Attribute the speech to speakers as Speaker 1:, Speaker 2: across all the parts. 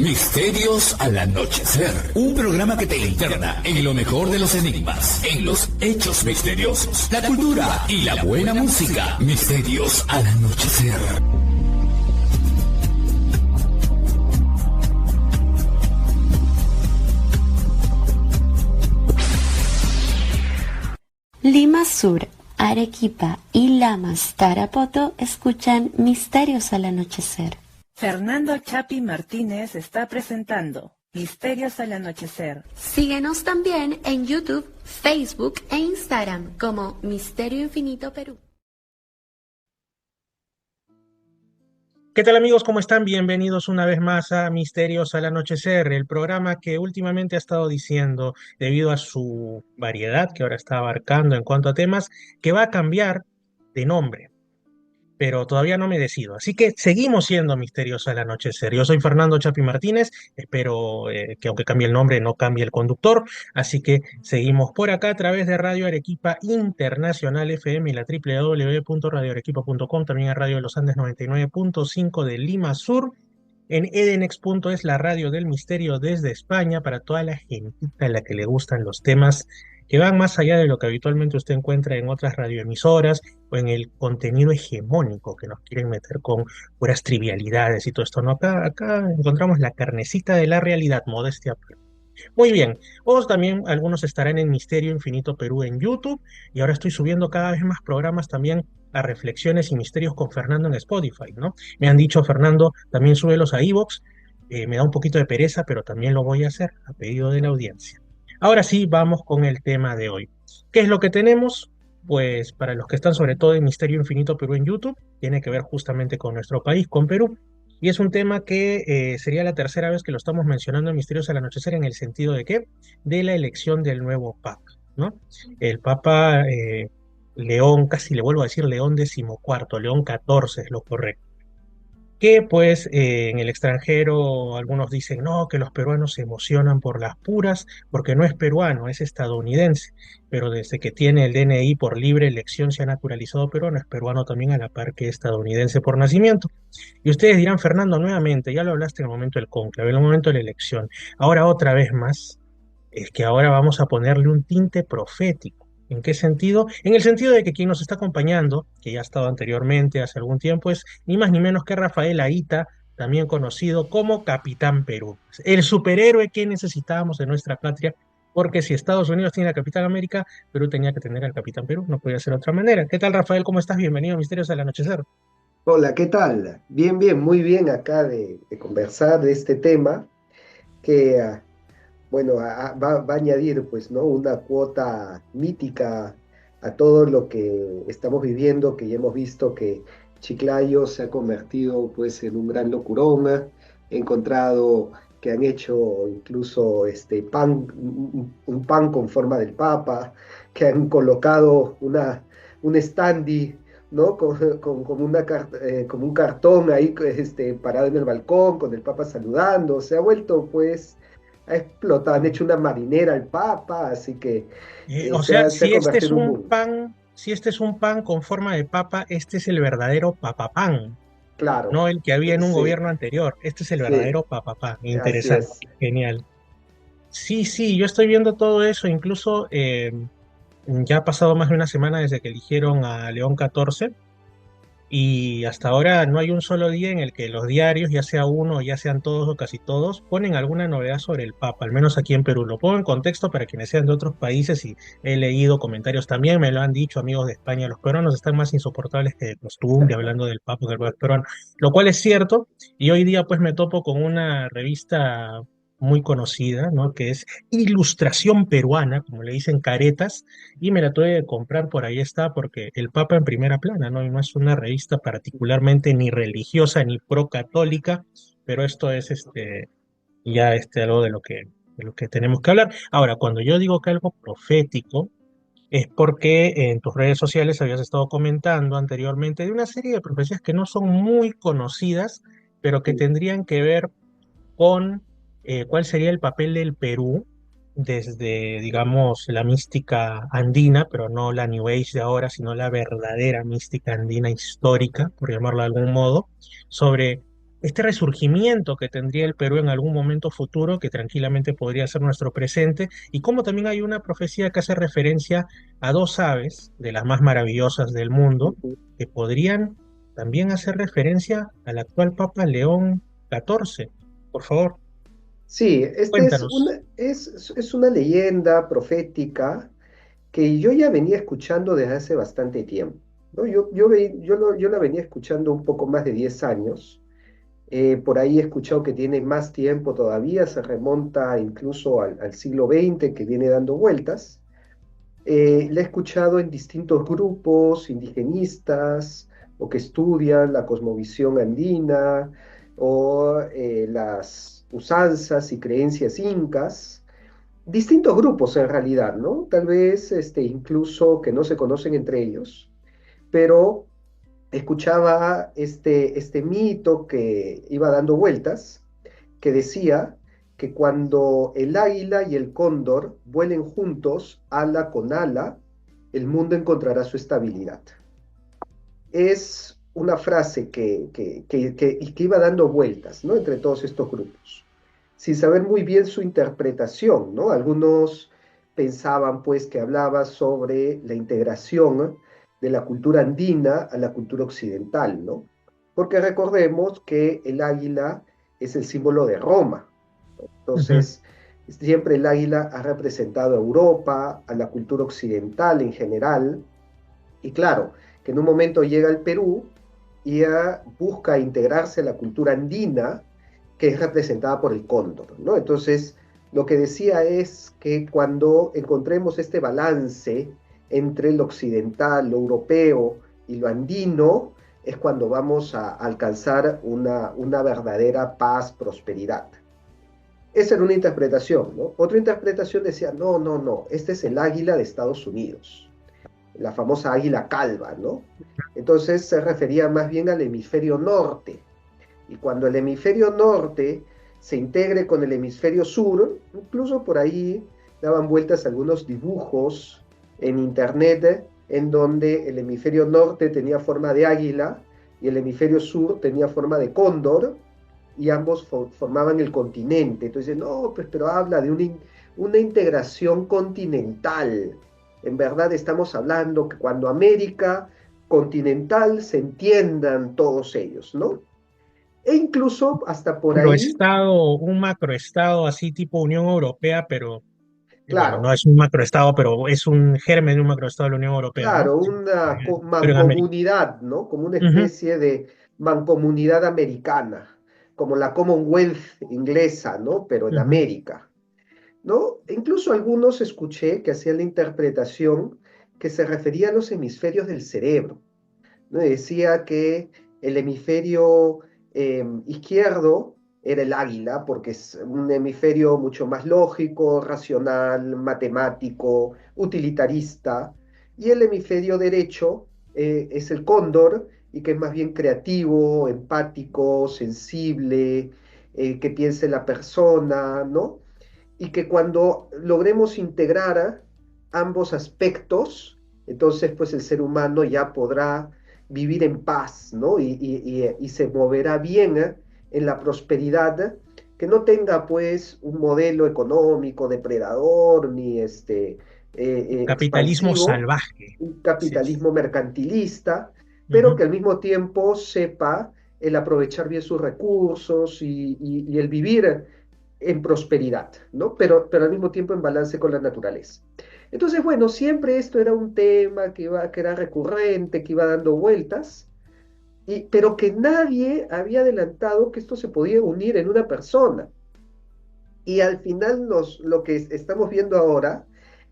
Speaker 1: Misterios al anochecer. Un programa que te interna en lo mejor de los enigmas, en los hechos misteriosos, la cultura y la buena música. Misterios al anochecer.
Speaker 2: Lima Sur, Arequipa y Lamas, Tarapoto escuchan Misterios al anochecer.
Speaker 3: Fernando Chapi Martínez está presentando Misterios al anochecer.
Speaker 2: Síguenos también en YouTube, Facebook e Instagram como Misterio Infinito Perú.
Speaker 4: ¿Qué tal, amigos? ¿Cómo están? Bienvenidos una vez más a Misterios al Anochecer, el programa que últimamente ha estado diciendo, debido a su variedad que ahora está abarcando en cuanto a temas, que va a cambiar de nombre, pero todavía no me decido. Así que seguimos siendo Misterios al Anochecer. Yo soy Fernando Chapi Martínez, espero que aunque cambie el nombre no cambie el conductor, así que seguimos por acá a través de Radio Arequipa Internacional FM y la www.radioarequipa.com, también a Radio de los Andes 99.5 de Lima Sur, en Edenex.es, la radio del misterio desde España, para toda la gentita a la que le gustan los temas que van más allá de lo que habitualmente usted encuentra en otras radioemisoras o en el contenido hegemónico que nos quieren meter con puras trivialidades y todo esto. No, acá encontramos la carnecita de la realidad, modestia. Muy bien, o también algunos estarán en Misterio Infinito Perú en YouTube, y ahora estoy subiendo cada vez más programas también a Reflexiones y Misterios con Fernando en Spotify, ¿no? Me han dicho, Fernando, también súbelos a iVoox. Me da un poquito de pereza, pero también lo voy a hacer a pedido de la audiencia. Ahora sí, vamos con el tema de hoy. ¿Qué es lo que tenemos? Pues para los que están sobre todo en Misterio Infinito Perú en YouTube, tiene que ver justamente con nuestro país, con Perú. Y es un tema que sería la tercera vez que lo estamos mencionando en Misterios al Anochecer, en el sentido de ¿qué? De la elección del nuevo Papa, ¿no? El Papa León, casi le vuelvo a decir León XIV, León XIV es lo correcto. Que pues en el extranjero algunos dicen no, que los peruanos se emocionan por las puras, porque no es peruano, es estadounidense, pero desde que tiene el DNI por libre elección se ha naturalizado peruano, es peruano también a la par que estadounidense por nacimiento. Y ustedes dirán, Fernando, nuevamente, ya lo hablaste en el momento del cónclave, en el momento de la elección, ahora otra vez más, es que ahora vamos a ponerle un tinte profético. ¿En qué sentido? En el sentido de que quien nos está acompañando, que ya ha estado anteriormente hace algún tiempo, es ni más ni menos que Rafael Aita, también conocido como Capitán Perú, el superhéroe que necesitábamos en nuestra patria, porque si Estados Unidos tiene a Capitán América, Perú tenía que tener al Capitán Perú, no podía ser de otra manera. ¿Qué tal, Rafael? ¿Cómo estás? Bienvenido a Misterios al Anochecer.
Speaker 5: Hola, ¿qué tal? Bien, bien, muy bien acá de conversar de este tema que, bueno, va a añadir, pues, ¿no? Una cuota mítica a todo lo que estamos viviendo, que ya hemos visto que Chiclayo se ha convertido, pues, en un gran locurón. He encontrado que han hecho incluso un pan con forma del Papa, que han colocado un standee, ¿no? Como un cartón ahí parado en el balcón con el Papa saludando. Se ha vuelto, pues, ha explotado, han hecho una marinera al Papa, así que
Speaker 4: O sea,
Speaker 5: se ha
Speaker 4: si este es
Speaker 5: convertido en un
Speaker 4: un
Speaker 5: mundo.
Speaker 4: pan, si este es un pan con forma de papa, este es el verdadero papapán,
Speaker 5: Claro,
Speaker 4: no el que había en un
Speaker 5: sí,
Speaker 4: gobierno anterior. Este es el
Speaker 5: sí,
Speaker 4: verdadero papapán.
Speaker 5: así
Speaker 4: Interesante,
Speaker 5: es.
Speaker 4: genial. Sí, sí, yo estoy viendo todo eso, incluso ya ha pasado más de una semana desde que eligieron a León XIV, y hasta ahora no hay un solo día en el que los diarios, ya sea uno, ya sean todos o casi todos, ponen alguna novedad sobre el Papa, al menos aquí en Perú. Lo pongo en contexto para quienes sean de otros países, y he leído comentarios también, me lo han dicho amigos de España: los peruanos están más insoportables que de costumbre hablando del Papa, que el Papa es peruano, lo cual es cierto. Y hoy día pues me topo con una revista muy conocida, ¿no? Que es Ilustración Peruana, como le dicen caretas, y me la tuve que comprar, por ahí está, porque el Papa en primera plana, ¿no? Y no es una revista particularmente ni religiosa ni pro-católica, pero esto es ya algo de lo que tenemos que hablar. Ahora, cuando yo digo que algo profético, es porque en tus redes sociales habías estado comentando anteriormente de una serie de profecías que no son muy conocidas, pero que tendrían que ver con cuál sería el papel del Perú desde, digamos, la mística andina, pero no la New Age de ahora, sino la verdadera mística andina histórica, por llamarlo de algún modo, sobre este resurgimiento que tendría el Perú en algún momento futuro, que tranquilamente podría ser nuestro presente, y como también hay una profecía que hace referencia a dos aves de las más maravillosas del mundo, que podrían también hacer referencia al actual Papa León XIV. Por favor,
Speaker 5: Sí, esta
Speaker 4: cuéntanos.
Speaker 5: es una leyenda profética que yo ya venía escuchando desde hace bastante tiempo, ¿no? Yo la venía escuchando un poco más de 10 años. Por ahí he escuchado que tiene más tiempo todavía, se remonta incluso al siglo XX, que viene dando vueltas. La he escuchado en distintos grupos indigenistas o que estudian la cosmovisión andina o las usanzas y creencias incas. Distintos grupos en realidad, ¿no? Tal vez incluso que no se conocen entre ellos, pero escuchaba este mito que iba dando vueltas, que decía que cuando el águila y el cóndor vuelen juntos, ala con ala, el mundo encontrará su estabilidad. Es una frase que iba dando vueltas, ¿no? Entre todos estos grupos, sin saber muy bien su interpretación, ¿no? Algunos pensaban pues que hablaba sobre la integración de la cultura andina a la cultura occidental, ¿no? Porque recordemos que el águila es el símbolo de Roma, ¿no?
Speaker 4: Ujú.
Speaker 5: Entonces, siempre el águila ha representado a Europa, a la cultura occidental en general, y claro, que en un momento llega al Perú y busca integrarse a la cultura andina, que es representada por el cóndor, ¿no? Entonces, lo que decía es que cuando encontremos este balance entre lo occidental, lo europeo y lo andino, es cuando vamos a alcanzar una verdadera paz, prosperidad. Esa era una interpretación, ¿no? Otra interpretación decía, no, no, no, este es el águila de Estados Unidos, la famosa águila calva, ¿no? Entonces se refería más bien al hemisferio norte. Y cuando el hemisferio norte se integre con el hemisferio sur, incluso por ahí daban vueltas algunos dibujos en internet en donde el hemisferio norte tenía forma de águila y el hemisferio sur tenía forma de cóndor, y ambos formaban el continente. Entonces, no, pues, pero habla de una integración continental. En verdad estamos hablando que cuando América continental se entiendan todos ellos, ¿no? E incluso hasta por ahí,
Speaker 4: Macroestado, un macroestado así tipo Unión Europea, pero bueno, no
Speaker 5: claro,
Speaker 4: es un macroestado, pero es un germen de un macroestado de la Unión Europea, ¿no?
Speaker 5: claro,
Speaker 4: Sí,
Speaker 5: una
Speaker 4: pero en América.
Speaker 5: mancomunidad, ¿no? Como una
Speaker 4: Ujú,
Speaker 5: especie de mancomunidad americana, como la Commonwealth inglesa, ¿no? Pero en
Speaker 4: ujú.
Speaker 5: América, ¿no? E incluso algunos escuché que hacían la interpretación que se refería a los hemisferios del cerebro, ¿no? Decía que el hemisferio izquierdo era el águila, porque es un hemisferio mucho más lógico, racional, matemático, utilitarista, y el hemisferio derecho es el cóndor, y que es más bien creativo, empático, sensible, que piense la persona, ¿no? Y que cuando logremos integrar ambos aspectos, entonces pues el ser humano ya podrá vivir en paz, ¿no? Y se moverá bien en la prosperidad, que no tenga pues un modelo económico depredador ni
Speaker 4: Capitalismo
Speaker 5: expansivo,
Speaker 4: salvaje.
Speaker 5: un
Speaker 4: Así es.
Speaker 5: capitalismo mercantilista, pero
Speaker 4: Ujú.
Speaker 5: que al mismo tiempo sepa el aprovechar bien sus recursos y el vivir en prosperidad, ¿no? Pero al mismo tiempo en balance con la naturaleza. Entonces, bueno, siempre esto era un tema que era recurrente, que iba dando vueltas, pero que nadie había adelantado que esto se podía unir en una persona. Y al final lo que estamos viendo ahora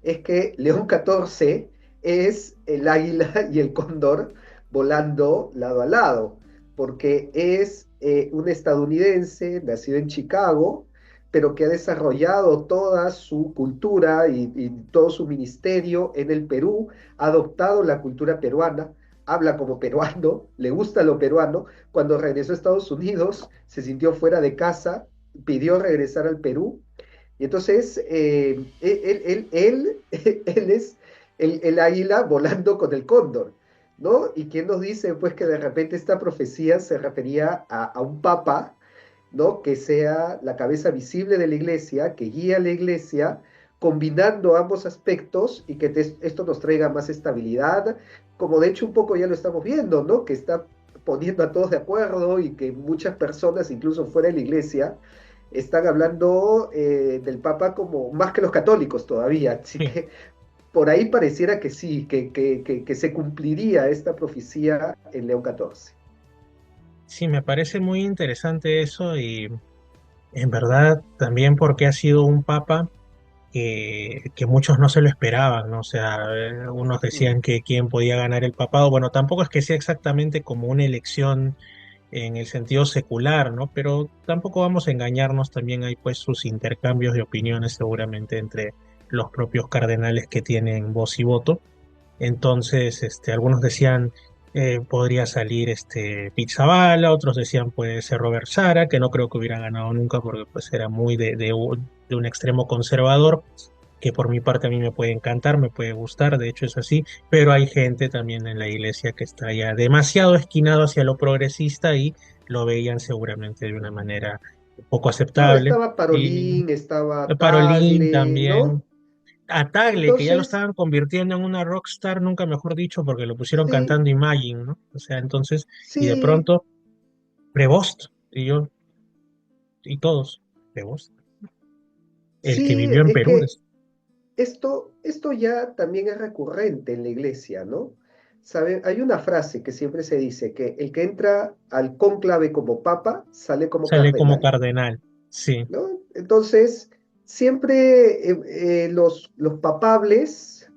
Speaker 5: es que León XIV es el águila y el cóndor volando lado a lado, porque es un estadounidense nacido en Chicago, pero que ha desarrollado toda su cultura y todo su ministerio en el Perú, ha adoptado la cultura peruana, habla como peruano, le gusta lo peruano. Cuando regresó a Estados Unidos, se sintió fuera de casa, pidió regresar al Perú, y entonces él es el águila volando con el cóndor. ¿no? Y quién nos dice, pues, que de repente esta profecía se refería a un papa, ¿no? Que sea la cabeza visible de la iglesia, que guíe a la iglesia, combinando ambos aspectos y que esto nos traiga más estabilidad, como de hecho un poco ya lo estamos viendo, ¿no? Que está poniendo a todos de acuerdo y que muchas personas, incluso fuera de la iglesia, están hablando del Papa como más que los católicos todavía. Así
Speaker 4: Sí,
Speaker 5: que por ahí pareciera que sí, que se cumpliría esta profecía en León XIV.
Speaker 4: sí, me parece muy interesante eso y en verdad también porque ha sido un papa que muchos no se lo esperaban, ¿no? O sea, unos
Speaker 5: Mm.
Speaker 4: decían que quién podía ganar el papado. Bueno, tampoco es que sea exactamente como una elección en el sentido secular, ¿no? Pero tampoco vamos a engañarnos, también hay pues sus intercambios de opiniones seguramente entre los propios cardenales que tienen voz y voto. Entonces, algunos decían podría salir Pizzaballa, otros decían puede ser Robert Sara, que no creo que hubiera ganado nunca porque pues era muy de un extremo conservador, que por mi parte a mí me puede encantar, me puede gustar, de hecho es así, pero hay gente también en la iglesia que está ya demasiado esquinado hacia lo progresista y lo veían seguramente de una manera poco
Speaker 5: No,
Speaker 4: aceptable.
Speaker 5: estaba
Speaker 4: Y
Speaker 5: Parolín, estaba
Speaker 4: Parolín
Speaker 5: Tagle,
Speaker 4: también,
Speaker 5: ¿no?
Speaker 4: a Tagle, que ya lo
Speaker 5: Entonces,
Speaker 4: estaban convirtiendo en una rockstar, nunca mejor dicho, porque lo pusieron
Speaker 5: sí,
Speaker 4: cantando Imagine, ¿no? O sea, entonces, y de
Speaker 5: sí,
Speaker 4: pronto, Prevost, y yo, y todos, Prevost, el que
Speaker 5: sí,
Speaker 4: vivió en
Speaker 5: es
Speaker 4: Perú.
Speaker 5: que esto ya también es recurrente en la iglesia, ¿no? ¿Sabe? Hay una frase que siempre se dice, que el que entra al cónclave como papa sale como
Speaker 4: Sale como
Speaker 5: cardenal,
Speaker 4: cardenal, sí.
Speaker 5: ¿no? Entonces, siempre los papables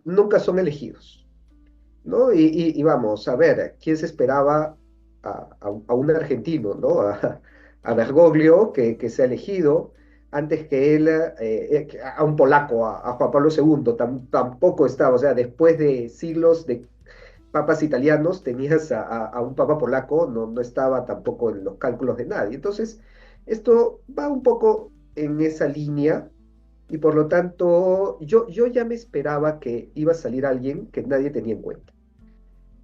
Speaker 5: nunca son elegidos, ¿no? Y vamos, a ver, ¿quién se esperaba a un argentino, ¿no? A Bergoglio, que se ha elegido antes que él, a un polaco, a Juan Pablo II, tampoco estaba, o sea, después de siglos de papas italianos, tenías a un papa polaco, no estaba tampoco en los cálculos de nadie. Entonces, esto va un poco en esa línea. Y por lo tanto, yo ya me esperaba que iba a salir alguien que nadie tenía en cuenta.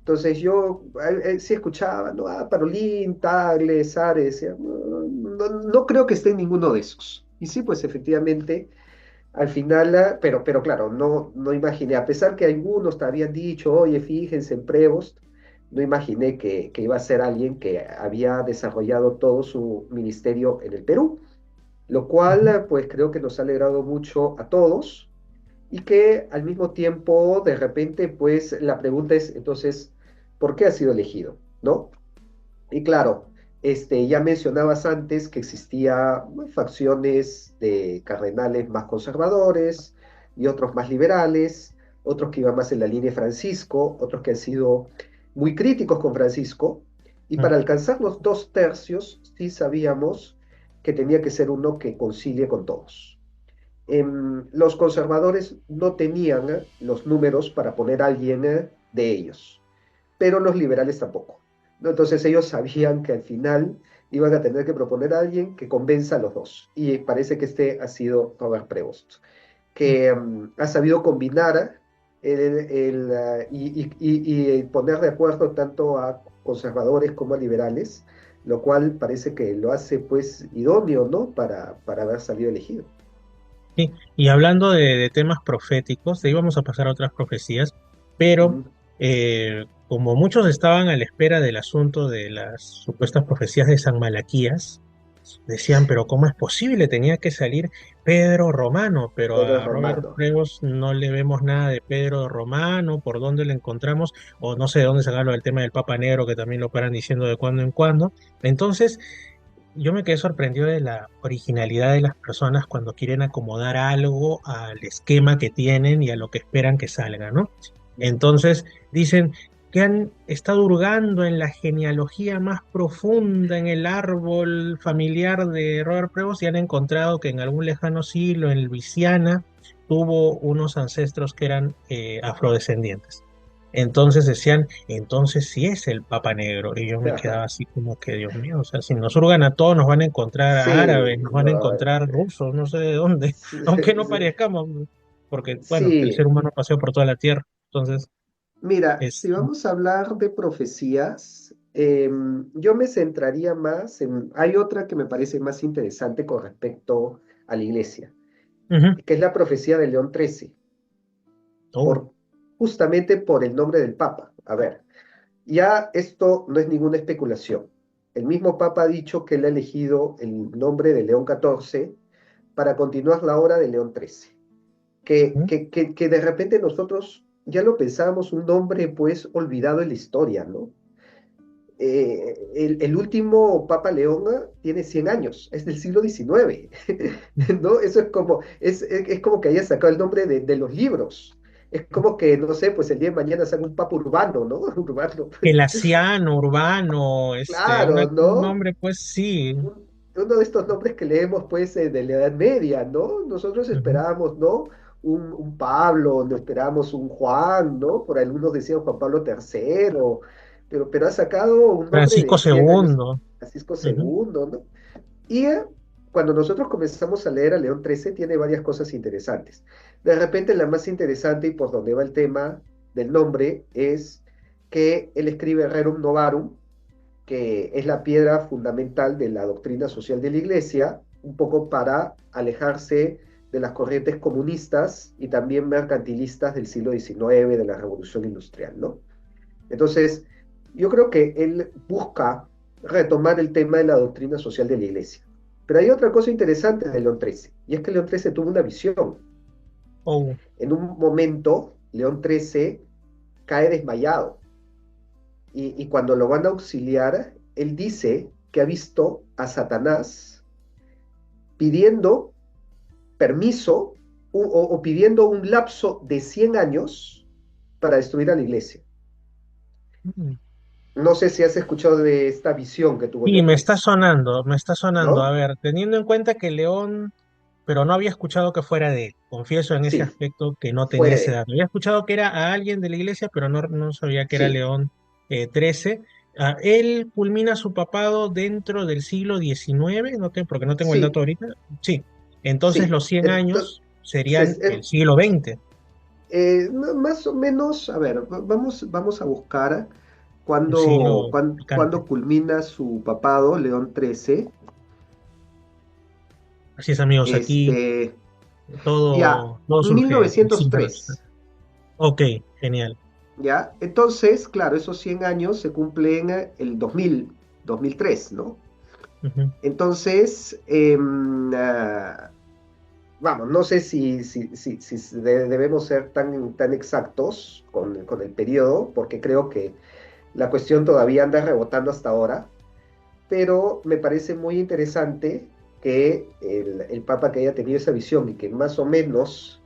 Speaker 5: Entonces yo sí escuchaba, ¿no? Parolín, Tagle, Sare, decía, no creo que esté en ninguno de esos. Y sí, pues efectivamente, al final, pero claro, no imaginé, a pesar que algunos te habían dicho, oye, fíjense en Prevost, no imaginé que iba a ser alguien que había desarrollado todo su ministerio en el Perú, lo cual
Speaker 4: Ujú.
Speaker 5: pues creo que nos ha alegrado mucho a todos y que al mismo tiempo, de repente, pues la pregunta es, entonces, ¿por qué ha sido elegido? ¿No? Y claro, ya mencionabas antes que existía facciones de cardenales más conservadores y otros más liberales, otros que iban más en la línea de Francisco, otros que han sido muy críticos con Francisco, y
Speaker 4: Mm.
Speaker 5: para alcanzar los 2 tercios, sí sabíamos que tenía que ser uno que concilie con todos. Los conservadores no tenían los números para poner a alguien de ellos, pero los liberales tampoco, ¿no? Entonces ellos sabían que al final iban a tener que proponer a alguien que convenza a los dos. Y parece que este ha sido Robert Prevost, que ha sabido combinar y poner de acuerdo tanto a conservadores como a liberales, lo cual parece que lo hace pues idóneo, ¿no? Para haber salido elegido.
Speaker 4: Sí, y hablando de temas proféticos, de ahí vamos a pasar a otras profecías, pero
Speaker 5: Mm.
Speaker 4: como muchos estaban a la espera del asunto de las supuestas profecías de San Malaquías, decían, pero ¿cómo es posible? Tenía que salir Pedro Romano, pero
Speaker 5: Pero es
Speaker 4: a Robert
Speaker 5: romano.
Speaker 4: Pregos no le vemos nada de Pedro Romano, por dónde lo encontramos, o no sé de dónde sacarlo del tema del Papa Negro, que también lo paran diciendo de cuando en cuando. Entonces, yo me quedé sorprendido de la originalidad de las personas cuando quieren acomodar algo al esquema que tienen y a lo que esperan que salga, ¿no? Entonces dicen que han estado hurgando en la genealogía más profunda, en el árbol familiar de Robert Prevost y han encontrado que en algún lejano siglo, en Luisiana, tuvo unos ancestros que eran afrodescendientes. Entonces decían, entonces sí es el Papa Negro. Y yo me quedaba así como que, Dios mío, o sea, si nos hurgan a todos, nos van a encontrar
Speaker 5: Sí,
Speaker 4: árabes, nos van a
Speaker 5: no,
Speaker 4: encontrar rusos, no sé de dónde, aunque no parezcamos, porque, bueno, el ser
Speaker 5: sí,
Speaker 4: humano paseó por toda la tierra. Entonces,
Speaker 5: Mira, si
Speaker 4: Es,
Speaker 5: vamos a hablar de profecías, yo me centraría más en... Hay otra que me parece más interesante con respecto a la iglesia,
Speaker 4: ujú.
Speaker 5: que es la profecía de León XIII,
Speaker 4: Oh,
Speaker 5: por, justamente por el nombre del Papa. A ver, ya esto no es ninguna especulación. El mismo Papa ha dicho que él ha elegido el nombre de León XIV para continuar la obra de León XIII.
Speaker 4: ujú.
Speaker 5: Que de repente nosotros ya lo pensábamos un nombre pues olvidado en la historia, ¿no? El último Papa León tiene 100 años, es del siglo XIX, ¿no? Eso es como que haya sacado el nombre de los libros. Es como que, no sé, pues el día de mañana salga un papa urbano, ¿no? Urbano, pues,
Speaker 4: Gelasiano, Urbano,
Speaker 5: claro,
Speaker 4: un
Speaker 5: ¿no?
Speaker 4: nombre, pues sí.
Speaker 5: Uno de estos nombres que leemos, pues, de la Edad Media, ¿no? Nosotros
Speaker 4: Ujú.
Speaker 5: esperábamos, ¿no? Un Pablo, no esperábamos un Juan, ¿no? Por algunos decían Juan Pablo III, pero ha sacado un nombre
Speaker 4: Francisco
Speaker 5: de 100 años,
Speaker 4: II.
Speaker 5: Francisco
Speaker 4: Ujú.
Speaker 5: II, ¿no? Y cuando nosotros comenzamos a leer a León XIII, tiene varias cosas interesantes. De repente, la más interesante y por donde va el tema del nombre es que él escribe Rerum Novarum, que es la piedra fundamental de la doctrina social de la Iglesia, un poco para alejarse de las corrientes comunistas y también mercantilistas del siglo XIX, de la Revolución Industrial, ¿no? Entonces, yo creo que él busca retomar el tema de la doctrina social de la Iglesia. Pero hay otra cosa interesante de León XIII, y es que León XIII tuvo una visión.
Speaker 4: Oh,
Speaker 5: En un momento, León XIII cae desmayado, y cuando lo van a auxiliar, él dice que ha visto a Satanás pidiendo permiso o pidiendo un lapso de 100 años para destruir a la iglesia.
Speaker 4: mm.
Speaker 5: No sé si has escuchado de esta visión que tuvo
Speaker 4: Sí,
Speaker 5: León XIII,
Speaker 4: me está sonando. A
Speaker 5: ¿no?
Speaker 4: ver, teniendo en cuenta que León, pero no había escuchado que fuera de él. Confieso en ese
Speaker 5: Sí,
Speaker 4: aspecto que no tenía
Speaker 5: fue
Speaker 4: ese
Speaker 5: él.
Speaker 4: dato. Había escuchado que era a alguien de la iglesia, pero no sabía que era
Speaker 5: Sí,
Speaker 4: León XIII. Ah, él culmina su papado dentro del siglo XIX, porque no tengo el dato
Speaker 5: sí,
Speaker 4: ahorita. Sí, entonces
Speaker 5: sí.
Speaker 4: los 100 años serían
Speaker 5: Entonces,
Speaker 4: el siglo XX.
Speaker 5: más o menos, a ver, vamos a buscar
Speaker 4: El siglo
Speaker 5: cuando
Speaker 4: picante.
Speaker 5: culmina su papado, León XIII.
Speaker 4: Así es, amigos, aquí
Speaker 5: Este, ya,
Speaker 4: todo surge sin saber.
Speaker 5: 1903.
Speaker 4: Ok, genial.
Speaker 5: ¿Ya? Entonces, claro, esos 100 años se cumplen el 2003, ¿no?
Speaker 4: Ujú.
Speaker 5: Entonces, vamos, no sé si debemos ser tan exactos con el periodo, porque creo que la cuestión todavía anda rebotando hasta ahora, pero me parece muy interesante que el Papa que haya tenido esa visión y que más o menos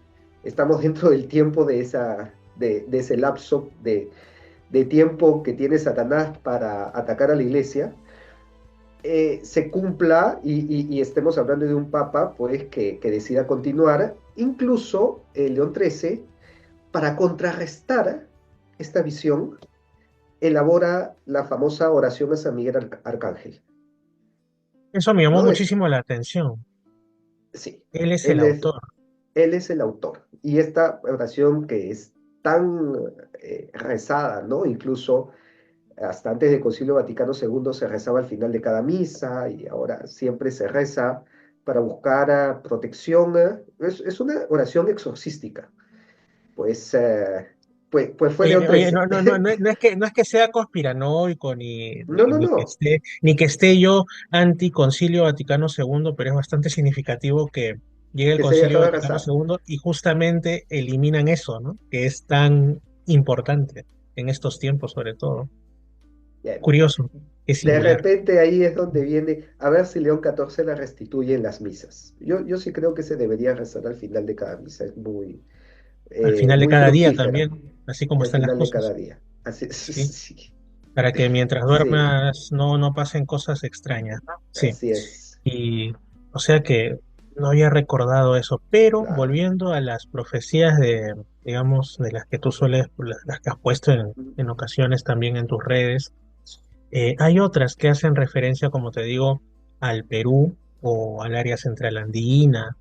Speaker 5: estamos dentro del tiempo de ese lapso de tiempo que tiene Satanás para atacar a la iglesia, se cumpla y estemos hablando de un papa pues que decida continuar, incluso León XIII, para contrarrestar esta visión, elabora la famosa oración a San Miguel Arcángel,
Speaker 4: Eso me llamó
Speaker 5: ¿no?
Speaker 4: muchísimo la atención.
Speaker 5: Sí,
Speaker 4: Él es el
Speaker 5: él es,
Speaker 4: autor.
Speaker 5: él es el autor. Y esta oración que es tan rezada, ¿no? Incluso hasta antes del Concilio Vaticano II se rezaba al final de cada misa y ahora siempre se reza para buscar protección. Es una oración exorcística. Pues, pues fue León
Speaker 4: Oye,
Speaker 5: XIII.
Speaker 4: no es que sea conspiranoico
Speaker 5: No, no, no.
Speaker 4: ni que esté yo anti Concilio Vaticano II, pero es bastante significativo que llegue el
Speaker 5: Que se haya
Speaker 4: Concilio
Speaker 5: dejado de
Speaker 4: Vaticano
Speaker 5: rezar.
Speaker 4: II y justamente eliminan eso, ¿no? Que es tan importante en estos tiempos, sobre todo.
Speaker 5: Bien.
Speaker 4: Curioso, es
Speaker 5: De
Speaker 4: singular.
Speaker 5: repente ahí es donde viene a ver si León XIV la restituye en las misas. Yo sí creo que se debería rezar al final de cada misa. Es
Speaker 4: Al final de
Speaker 5: muy
Speaker 4: cada día
Speaker 5: fructífera
Speaker 4: también, así como
Speaker 5: al
Speaker 4: están las
Speaker 5: final de cada
Speaker 4: cosas,
Speaker 5: día. Así es,
Speaker 4: ¿sí?
Speaker 5: sí,
Speaker 4: Para que mientras
Speaker 5: sí,
Speaker 4: duermas no pasen cosas extrañas, ¿no? Sí.
Speaker 5: así es.
Speaker 4: Y o sea que no había recordado eso, pero
Speaker 5: Claro.
Speaker 4: volviendo a las profecías digamos, de las que tú sueles, las que has puesto en ocasiones también en tus redes, hay otras que hacen referencia, como te digo, al Perú o al área central andina.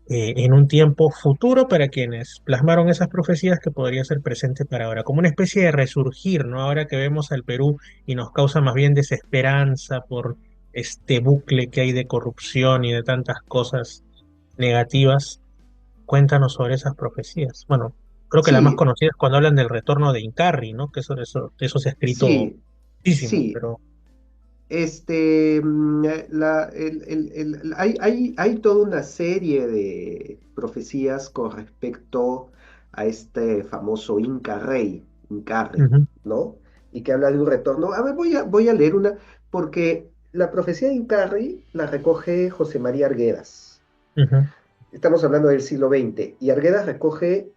Speaker 4: en un tiempo futuro para quienes plasmaron esas profecías que podría ser presente para ahora, como una especie de resurgir, ¿no? Ahora que vemos al Perú y nos causa más bien desesperanza por este bucle que hay de corrupción y de tantas cosas negativas, cuéntanos sobre esas profecías. Bueno, creo que la más
Speaker 5: Sí,
Speaker 4: conocida es cuando hablan del retorno de Incarri, ¿no? Que eso se ha escrito
Speaker 5: sí,
Speaker 4: muchísimo,
Speaker 5: sí.
Speaker 4: pero...
Speaker 5: Hay toda una serie de profecías con respecto a este famoso Inca Rey, Incarri,
Speaker 4: Ujú,
Speaker 5: ¿no? Y que habla de un retorno. A ver, voy a leer una, porque la profecía de Incarri la recoge José María Arguedas.
Speaker 4: ujú.
Speaker 5: Estamos hablando del siglo XX, y Arguedas recoge,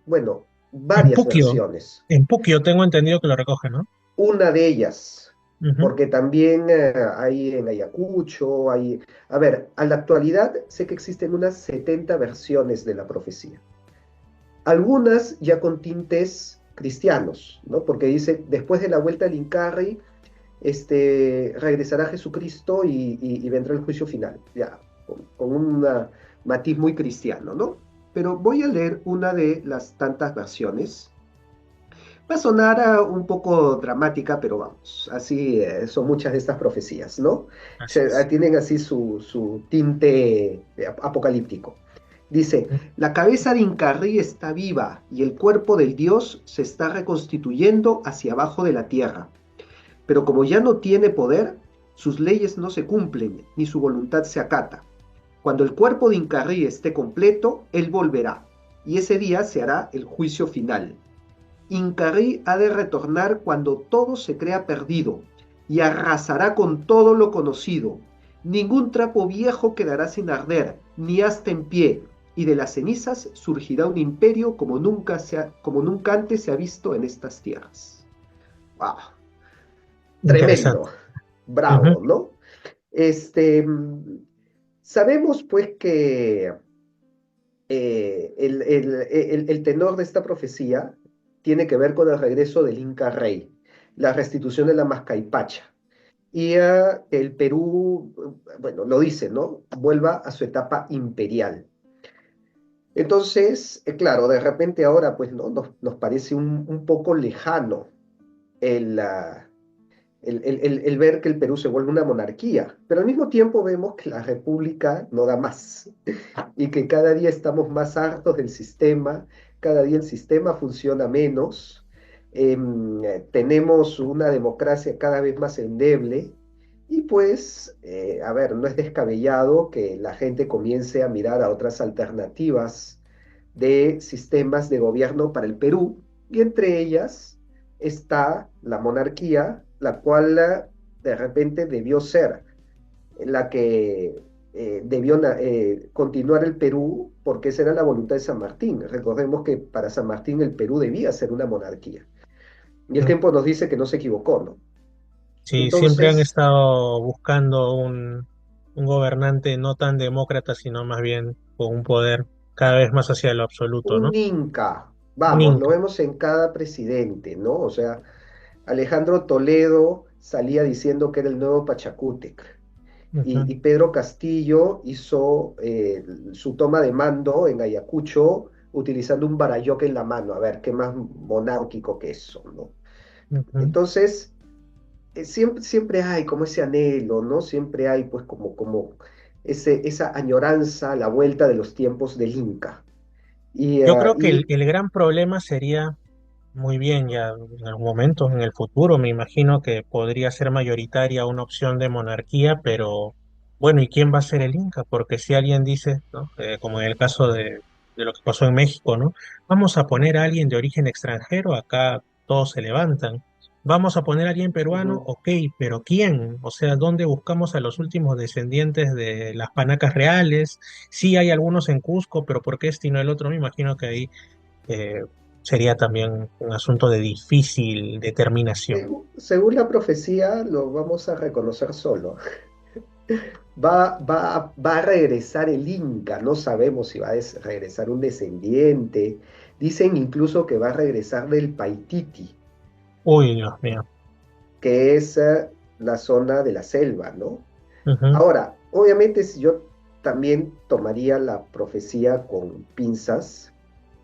Speaker 5: bueno,
Speaker 4: En
Speaker 5: varias
Speaker 4: Puquio,
Speaker 5: versiones.
Speaker 4: en Puquio tengo entendido que lo recoge, ¿no?
Speaker 5: Una de ellas,
Speaker 4: Ujú,
Speaker 5: porque también hay en Ayacucho, hay... A ver, a la actualidad sé que existen unas 70 versiones de la profecía. Algunas ya con tintes cristianos, ¿no? Porque dice, después de la vuelta del Incarri, regresará Jesucristo y vendrá el juicio final, ya, con un matiz muy cristiano, ¿no? Pero voy a leer una de las tantas versiones. Va a sonar un poco dramática, pero vamos, así son muchas de estas profecías, ¿no?
Speaker 4: así es.
Speaker 5: Tienen así su tinte apocalíptico. Dice,
Speaker 4: Ujú.
Speaker 5: la cabeza de Incarrí está viva y el cuerpo del dios se está reconstituyendo hacia abajo de la tierra. Pero como ya no tiene poder, sus leyes no se cumplen ni su voluntad se acata. Cuando el cuerpo de Incarrí esté completo, él volverá, y ese día se hará el juicio final. Incarrí ha de retornar cuando todo se crea perdido y arrasará con todo lo conocido. Ningún trapo viejo quedará sin arder, ni hasta en pie, y de las cenizas surgirá un imperio como nunca antes se ha visto en estas tierras. ¡Wow!
Speaker 4: Interesante.
Speaker 5: Tremendo,
Speaker 4: Ujú.
Speaker 5: bravo, ¿no? Este, sabemos pues que el tenor de esta profecía tiene que ver con el regreso del Inca Rey, la restitución de la Mascaipacha. Y el Perú, bueno, lo dice, ¿no? Vuelva a su etapa imperial. Entonces, claro, de repente ahora, pues, ¿no? Nos parece un poco lejano el, ah, el ver que el Perú se vuelve una monarquía, pero al mismo tiempo vemos que la república no da más y que cada día estamos más hartos del sistema, cada día el sistema funciona menos, tenemos una democracia cada vez más endeble y pues, a ver, no es descabellado que la gente comience a mirar a otras alternativas de sistemas de gobierno para el Perú, y entre ellas está la monarquía, la cual de repente debió ser la que debió continuar el Perú, porque esa era la voluntad de San Martín. Recordemos que para San Martín el Perú debía ser una monarquía. Y el tiempo nos dice que no se equivocó, ¿no?
Speaker 4: Sí, siempre han
Speaker 5: Entonces,
Speaker 4: estado buscando un gobernante no tan demócrata, sino más bien con un poder cada vez más hacia lo absoluto,
Speaker 5: un
Speaker 4: ¿no?
Speaker 5: Inca,
Speaker 4: Un
Speaker 5: vamos, lo
Speaker 4: Inca.
Speaker 5: vemos en cada presidente, ¿no? O sea, Alejandro Toledo salía diciendo que era el nuevo Pachacútec.
Speaker 4: Ujú,
Speaker 5: Y Pedro Castillo hizo su toma de mando en Ayacucho utilizando un barayoke en la mano. A ver, qué más monárquico que eso, ¿no?
Speaker 4: ujú.
Speaker 5: Entonces, siempre hay como ese anhelo, ¿no? Siempre hay pues como esa añoranza a la vuelta de los tiempos del Inca. Y,
Speaker 4: Yo
Speaker 5: ah,
Speaker 4: creo que
Speaker 5: y
Speaker 4: el gran problema sería, muy bien, ya en algún momento, en el futuro, me imagino que podría ser mayoritaria una opción de monarquía, pero bueno, ¿y quién va a ser el Inca? Porque si alguien dice, ¿no? Como en el caso de lo que pasó en México, ¿no? Vamos a poner a alguien de origen extranjero, acá todos se levantan. Vamos a poner a alguien peruano,
Speaker 5: ujú.
Speaker 4: ok, pero ¿quién? O sea, ¿dónde buscamos a los últimos descendientes de las panacas reales? Sí hay algunos en Cusco, pero ¿por qué este y no el otro? Me imagino que ahí eh, sería también un asunto de difícil determinación.
Speaker 5: Según la profecía, lo vamos a reconocer solo. Va a regresar el Inca, no sabemos si va a regresar un descendiente. Dicen incluso que va a regresar del Paititi,
Speaker 4: Uy, Dios mío.
Speaker 5: que es la zona de la selva, ¿no?
Speaker 4: Ujú,
Speaker 5: Ahora, obviamente, si yo también tomaría la profecía con pinzas,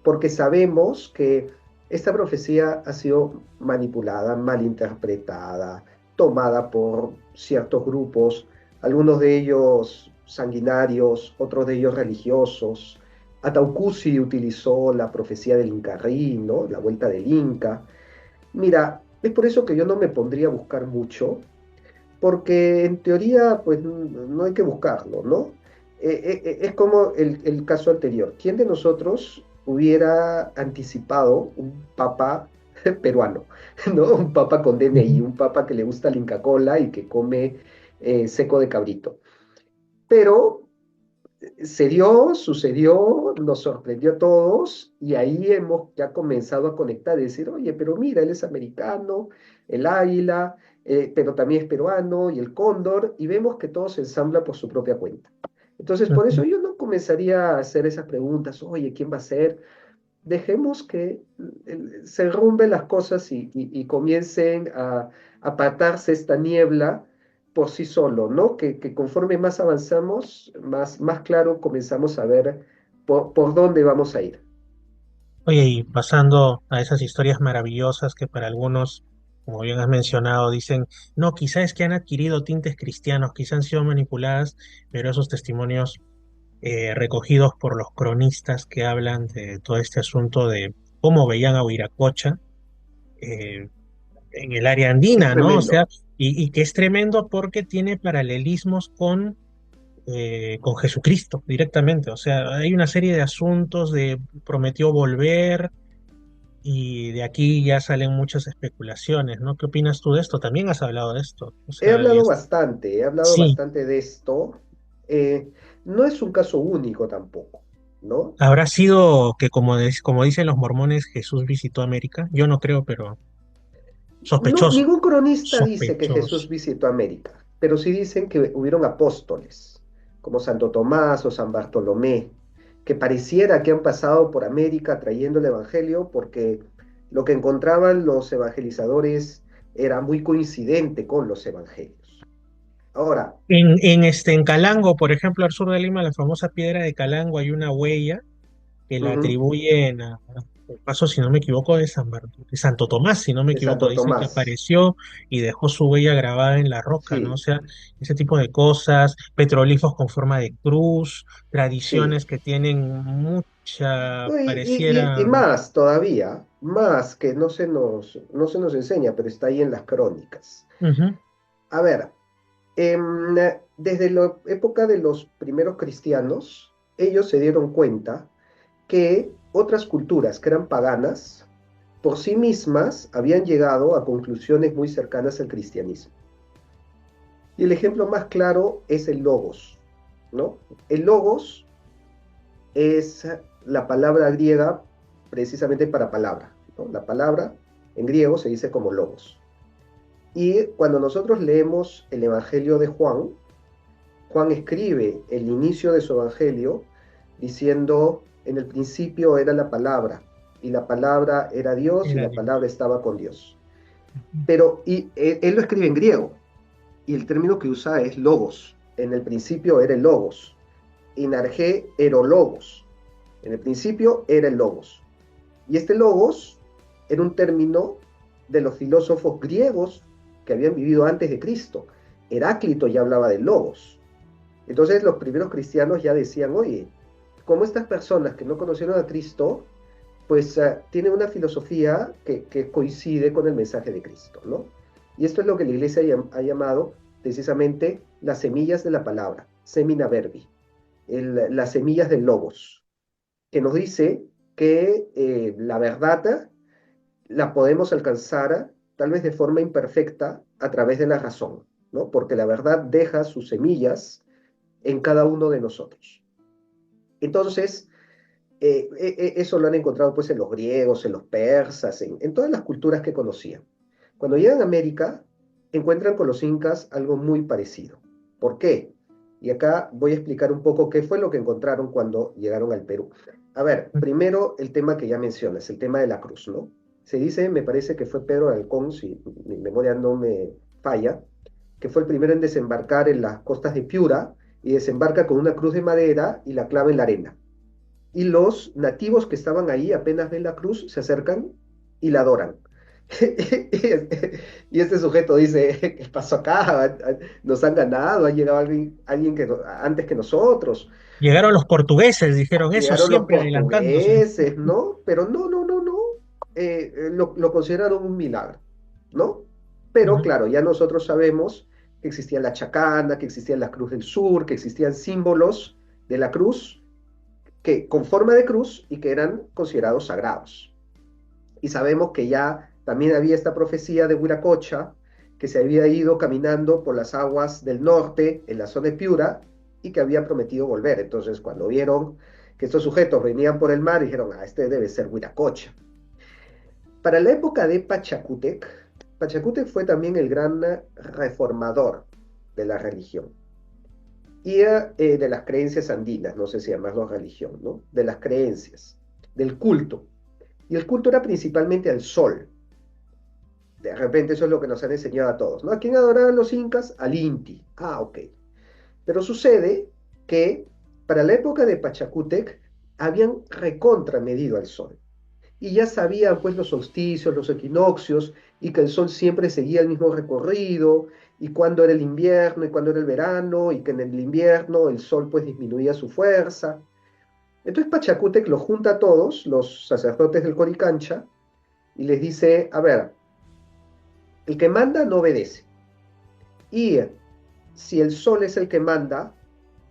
Speaker 5: porque sabemos que esta profecía ha sido manipulada, malinterpretada, tomada por ciertos grupos, algunos de ellos sanguinarios, otros de ellos religiosos. Ataucusi utilizó la profecía del Incarrí, ¿no? La vuelta del Inca. Mira, es por eso que yo no me pondría a buscar mucho, porque en teoría, pues no hay que buscarlo, ¿no? Es como el caso anterior. ¿Quién de nosotros hubiera anticipado un papa peruano, ¿no? Un papa con DNI, un papa que le gusta la Inca Kola y que come seco de cabrito? Pero se dio, sucedió, nos sorprendió a todos y ahí hemos ya comenzado a conectar y decir, oye, pero mira, él es americano, el águila, pero también es peruano y el cóndor, y vemos que todo se ensambla por su propia cuenta. Entonces, por eso yo no comenzaría a hacer esas preguntas, oye, ¿quién va a ser? Dejemos que se rumben las cosas y comiencen a apartarse esta niebla por sí solo, ¿no? Que conforme más avanzamos, más claro comenzamos a ver por dónde vamos a ir.
Speaker 4: Oye, y pasando a esas historias maravillosas que para algunos, como bien has mencionado, dicen, no, quizás es que han adquirido tintes cristianos, quizás han sido manipuladas, pero esos testimonios recogidos por los cronistas que hablan de todo este asunto de cómo veían a Huiracocha eh, en el área
Speaker 5: Es
Speaker 4: andina, ¿no? O
Speaker 5: tremendo.
Speaker 4: sea, y que es tremendo porque tiene paralelismos con Jesucristo directamente. O sea, hay una serie de asuntos de prometió volver y de aquí ya salen muchas especulaciones, ¿no? ¿Qué opinas tú de esto? También has hablado de esto. O sea,
Speaker 5: He hablado
Speaker 4: sí,
Speaker 5: bastante de esto. Eh, no es un caso único tampoco, ¿no?
Speaker 4: habrá sido que como dicen los mormones, Jesús visitó América. Yo no creo, pero
Speaker 5: No,
Speaker 4: sospechoso,
Speaker 5: ningún cronista dice que
Speaker 4: sospechoso.
Speaker 5: Jesús visitó América, pero sí dicen que hubieron apóstoles, como Santo Tomás o San Bartolomé, que pareciera que han pasado por América trayendo el Evangelio porque lo que encontraban los evangelizadores era muy coincidente con los evangelios. Ahora,
Speaker 4: En Calango, por ejemplo, al sur de Lima, la famosa piedra de Calango, hay una huella que la
Speaker 5: ujú,
Speaker 4: atribuyen al paso, si no me equivoco, de Santo Tomás, si no me
Speaker 5: de
Speaker 4: equivoco,
Speaker 5: Santo
Speaker 4: dicen que
Speaker 5: Tomás,
Speaker 4: apareció y dejó su huella grabada en la roca, ¿no? O
Speaker 5: sí,
Speaker 4: sea, ese tipo de cosas, petroglifos con forma de cruz,
Speaker 5: sí.
Speaker 4: tradiciones que tienen mucha,
Speaker 5: No, y
Speaker 4: pareciera...
Speaker 5: más todavía, más que no se nos enseña, pero está ahí en las crónicas.
Speaker 4: Ujú,
Speaker 5: A ver, desde la época de los primeros cristianos, ellos se dieron cuenta que otras culturas que eran paganas, por sí mismas habían llegado a conclusiones muy cercanas al cristianismo. Y el ejemplo más claro es el logos, ¿no? El logos es la palabra griega precisamente para palabra, ¿no? La palabra en griego se dice como logos. Y cuando nosotros leemos el Evangelio de Juan, Juan escribe el inicio de su evangelio diciendo, en el principio era la palabra, y la palabra era Dios, y
Speaker 4: era
Speaker 5: la
Speaker 4: Dios.
Speaker 5: palabra estaba con Dios. Pero él lo escribe en griego, y el término que usa es logos. En el principio era el logos. Inargé erologos. En el principio era el logos. Y este logos era un término de los filósofos griegos que habían vivido antes de Cristo. Heráclito ya hablaba de logos. Entonces los primeros cristianos ya decían, oye, como estas personas que no conocieron a Cristo, pues tienen una filosofía que coincide con el mensaje de Cristo, ¿no? Y esto es lo que la iglesia ha llamado precisamente las semillas de la palabra, semina verbi, las semillas del logos, que nos dice que la verdad la podemos alcanzar tal vez de forma imperfecta a través de la razón, ¿no? Porque la verdad deja sus semillas en cada uno de nosotros. Entonces, eso lo han encontrado pues en los griegos, en los persas, en todas las culturas que conocían. Cuando llegan a América, encuentran con los incas algo muy parecido. ¿Por qué? Y acá voy a explicar un poco qué fue lo que encontraron cuando llegaron al Perú. A ver, primero el tema que ya mencionas, el tema de la cruz, ¿no? Se dice, me parece que fue Pedro de Halcón, si mi memoria no me falla, que fue el primero en desembarcar en las costas de Piura y desembarca con una cruz de madera y la clava en la arena. Y los nativos que estaban ahí, apenas ven la cruz, se acercan y la adoran. Y este sujeto dice, ¿qué pasó acá? Nos han ganado, ha llegado alguien antes que nosotros.
Speaker 4: Llegaron los portugueses, dijeron eso,
Speaker 5: Llegaron los
Speaker 4: siempre adelantándose.
Speaker 5: portugueses, ¿no? Pero no, no, no, no. Lo consideraron un milagro, ¿no? Pero
Speaker 4: Ujú.
Speaker 5: claro, ya nosotros sabemos que existía la chacana, que existía la Cruz del Sur, que existían símbolos de la cruz que con forma de cruz y que eran considerados sagrados. Y sabemos que ya también había esta profecía de Huiracocha, que se había ido caminando por las aguas del norte, en la zona de Piura, y que había prometido volver. Entonces, cuando vieron que estos sujetos venían por el mar, dijeron, ah, este debe ser Huiracocha. Para la época de Pachacútec, Pachacútec fue también el gran reformador de la religión y de las creencias andinas, no sé si llamarlo religión, ¿no? De las creencias, del culto. Y el culto era principalmente al sol. De repente eso es lo que nos han enseñado a todos, ¿no? ¿A quién adoraban los incas? Al Inti. Ah, ok. Pero sucede que para la época de Pachacútec habían recontramedido al sol. Y ya sabían pues los solsticios, los equinoccios, y que el sol siempre seguía el mismo recorrido, y cuándo era el invierno y cuándo era el verano, y que en el invierno el sol pues disminuía su fuerza. Entonces Pachacútec los junta a todos, los sacerdotes del Coricancha, y les dice, a ver, el que manda no obedece. Y si el sol es el que manda,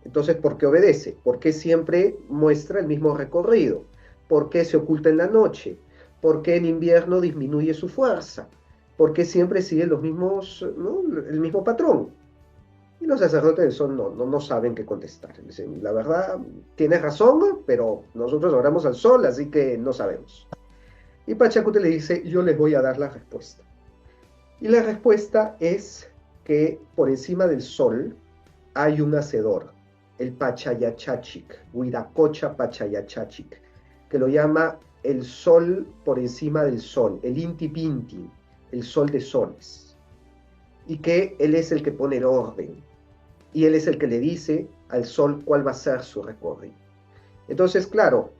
Speaker 5: entonces ¿por qué obedece? ¿Por qué siempre muestra el mismo recorrido? ¿Por qué se oculta en la noche? ¿Por qué en invierno disminuye su fuerza? ¿Por qué siempre sigue los mismos, ¿no? El mismo patrón? Y los sacerdotes del sol no saben qué contestar. Dicen, la verdad, tienes razón, pero nosotros oramos al sol, así que no sabemos. Y Pachacute le dice, yo les voy a dar la respuesta. Y la respuesta es que por encima del sol hay un hacedor, el Pachayachachic, Huiracocha Pachayachachic, que lo llama el sol por encima del sol, el Inti Pinti, el sol de soles. Y que él es el que pone el orden. Y él es el que le dice al sol cuál va a ser su recorrido. Entonces, claro,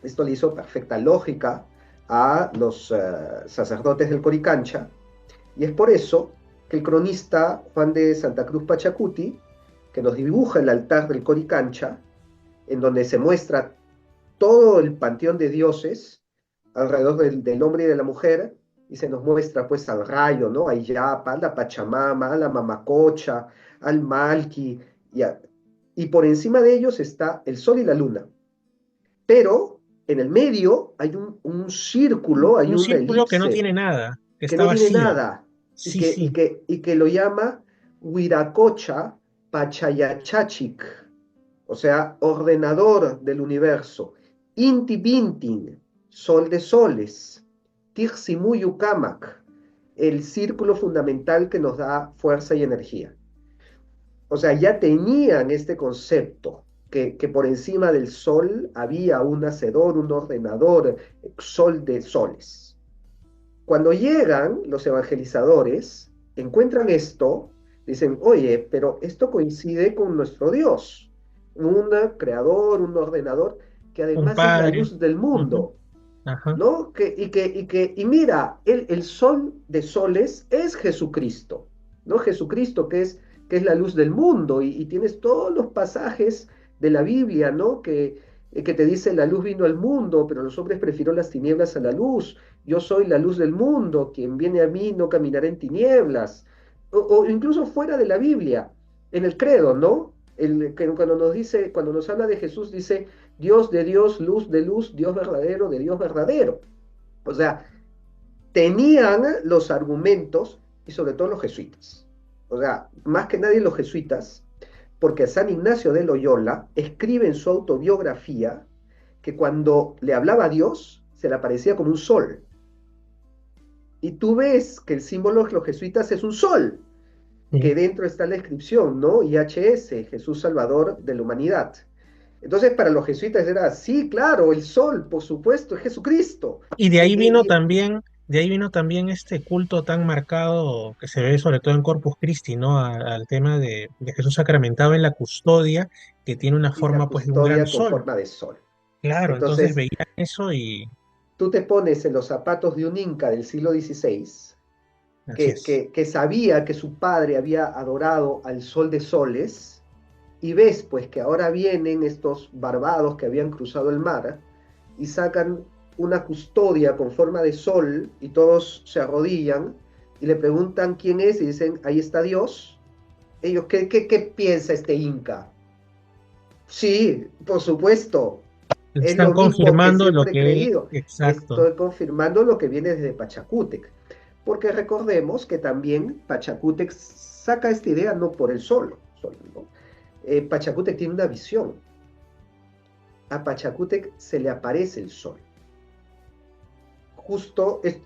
Speaker 5: esto le hizo perfecta lógica a los sacerdotes del Coricancha, y es por eso que el cronista Juan de Santa Cruz Pachacuti, que nos dibuja el altar del Coricancha, en donde se muestra todo el panteón de dioses alrededor del hombre y de la mujer, y se nos muestra pues al rayo, ¿no? A Iyapa, a la Pachamama, a la Mamacocha, al Malki, y por encima de ellos está el sol y la luna. Pero en el medio hay un círculo, hay
Speaker 4: Un
Speaker 5: una
Speaker 4: círculo que no
Speaker 5: elipse,
Speaker 4: tiene nada, que
Speaker 5: que
Speaker 4: está
Speaker 5: no tiene
Speaker 4: vacío.
Speaker 5: nada,
Speaker 4: Sí, sí.
Speaker 5: y que lo llama Huiracocha Pachayachachic, o sea, ordenador del universo, Inti Bintin, sol de soles, Tirsimuyukamak, el círculo fundamental que nos da fuerza y energía. O sea, ya tenían este concepto, que por encima del sol había un hacedor, un ordenador, sol de soles. Cuando llegan los evangelizadores, encuentran esto, dicen, oye, pero esto coincide con nuestro Dios, un creador, un ordenador, que
Speaker 4: Un
Speaker 5: además es la
Speaker 4: padre.
Speaker 5: luz del
Speaker 4: Ujú.
Speaker 5: mundo,
Speaker 4: Ajá.
Speaker 5: ¿no? Y mira, el sol de soles es Jesucristo, ¿no? Jesucristo que es la luz del mundo, y tienes todos los pasajes de la Biblia, ¿no? Que te dice, la luz vino al mundo, pero los hombres prefirieron las tinieblas a la luz. Yo soy la luz del mundo, quien viene a mí no caminará en tinieblas. O incluso fuera de la Biblia, en el credo, ¿no? Cuando nos dice, cuando nos habla de Jesús, dice, Dios de Dios, luz de luz, Dios verdadero de Dios verdadero. O sea, tenían los argumentos, y sobre todo los jesuitas. O sea, más que nadie los jesuitas, porque San Ignacio de Loyola escribe en su autobiografía que cuando le hablaba a Dios, se le aparecía como un sol. Y tú ves que el símbolo de los jesuitas es un sol, que
Speaker 4: Sí.
Speaker 5: dentro está la inscripción, ¿no? IHS, Jesús Salvador de la Humanidad. Entonces, para los jesuitas era, sí, claro, el sol, por supuesto, es Jesucristo.
Speaker 4: Y de
Speaker 5: Y,
Speaker 4: ahí vino
Speaker 5: y,
Speaker 4: también de ahí vino también este culto tan marcado que se ve sobre todo en Corpus Christi, ¿no? Al tema de Jesús sacramentado en la custodia, que tiene una
Speaker 5: y la
Speaker 4: forma pues de un gran
Speaker 5: custodia con
Speaker 4: sol.
Speaker 5: forma de sol.
Speaker 4: Claro, entonces
Speaker 5: Entonces,
Speaker 4: veían eso y
Speaker 5: tú te pones en los zapatos de un inca del siglo XVI,
Speaker 4: así es.
Speaker 5: que sabía que su padre había adorado al sol de soles, y ves pues que ahora vienen estos barbados que habían cruzado el mar y sacan una custodia con forma de sol y todos se arrodillan y le preguntan quién es y dicen, ahí está Dios. Ellos, ¿qué piensa este inca? Sí, por supuesto, es
Speaker 4: Están
Speaker 5: lo mismo que
Speaker 4: confirmando lo
Speaker 5: siempre he
Speaker 4: que,
Speaker 5: creído.
Speaker 4: exacto.
Speaker 5: Estoy confirmando lo que viene desde Pachacútec, porque recordemos que también Pachacútec saca esta idea no por el sol, ¿no? Pachacútec tiene una visión. A Pachacútec se le aparece el sol.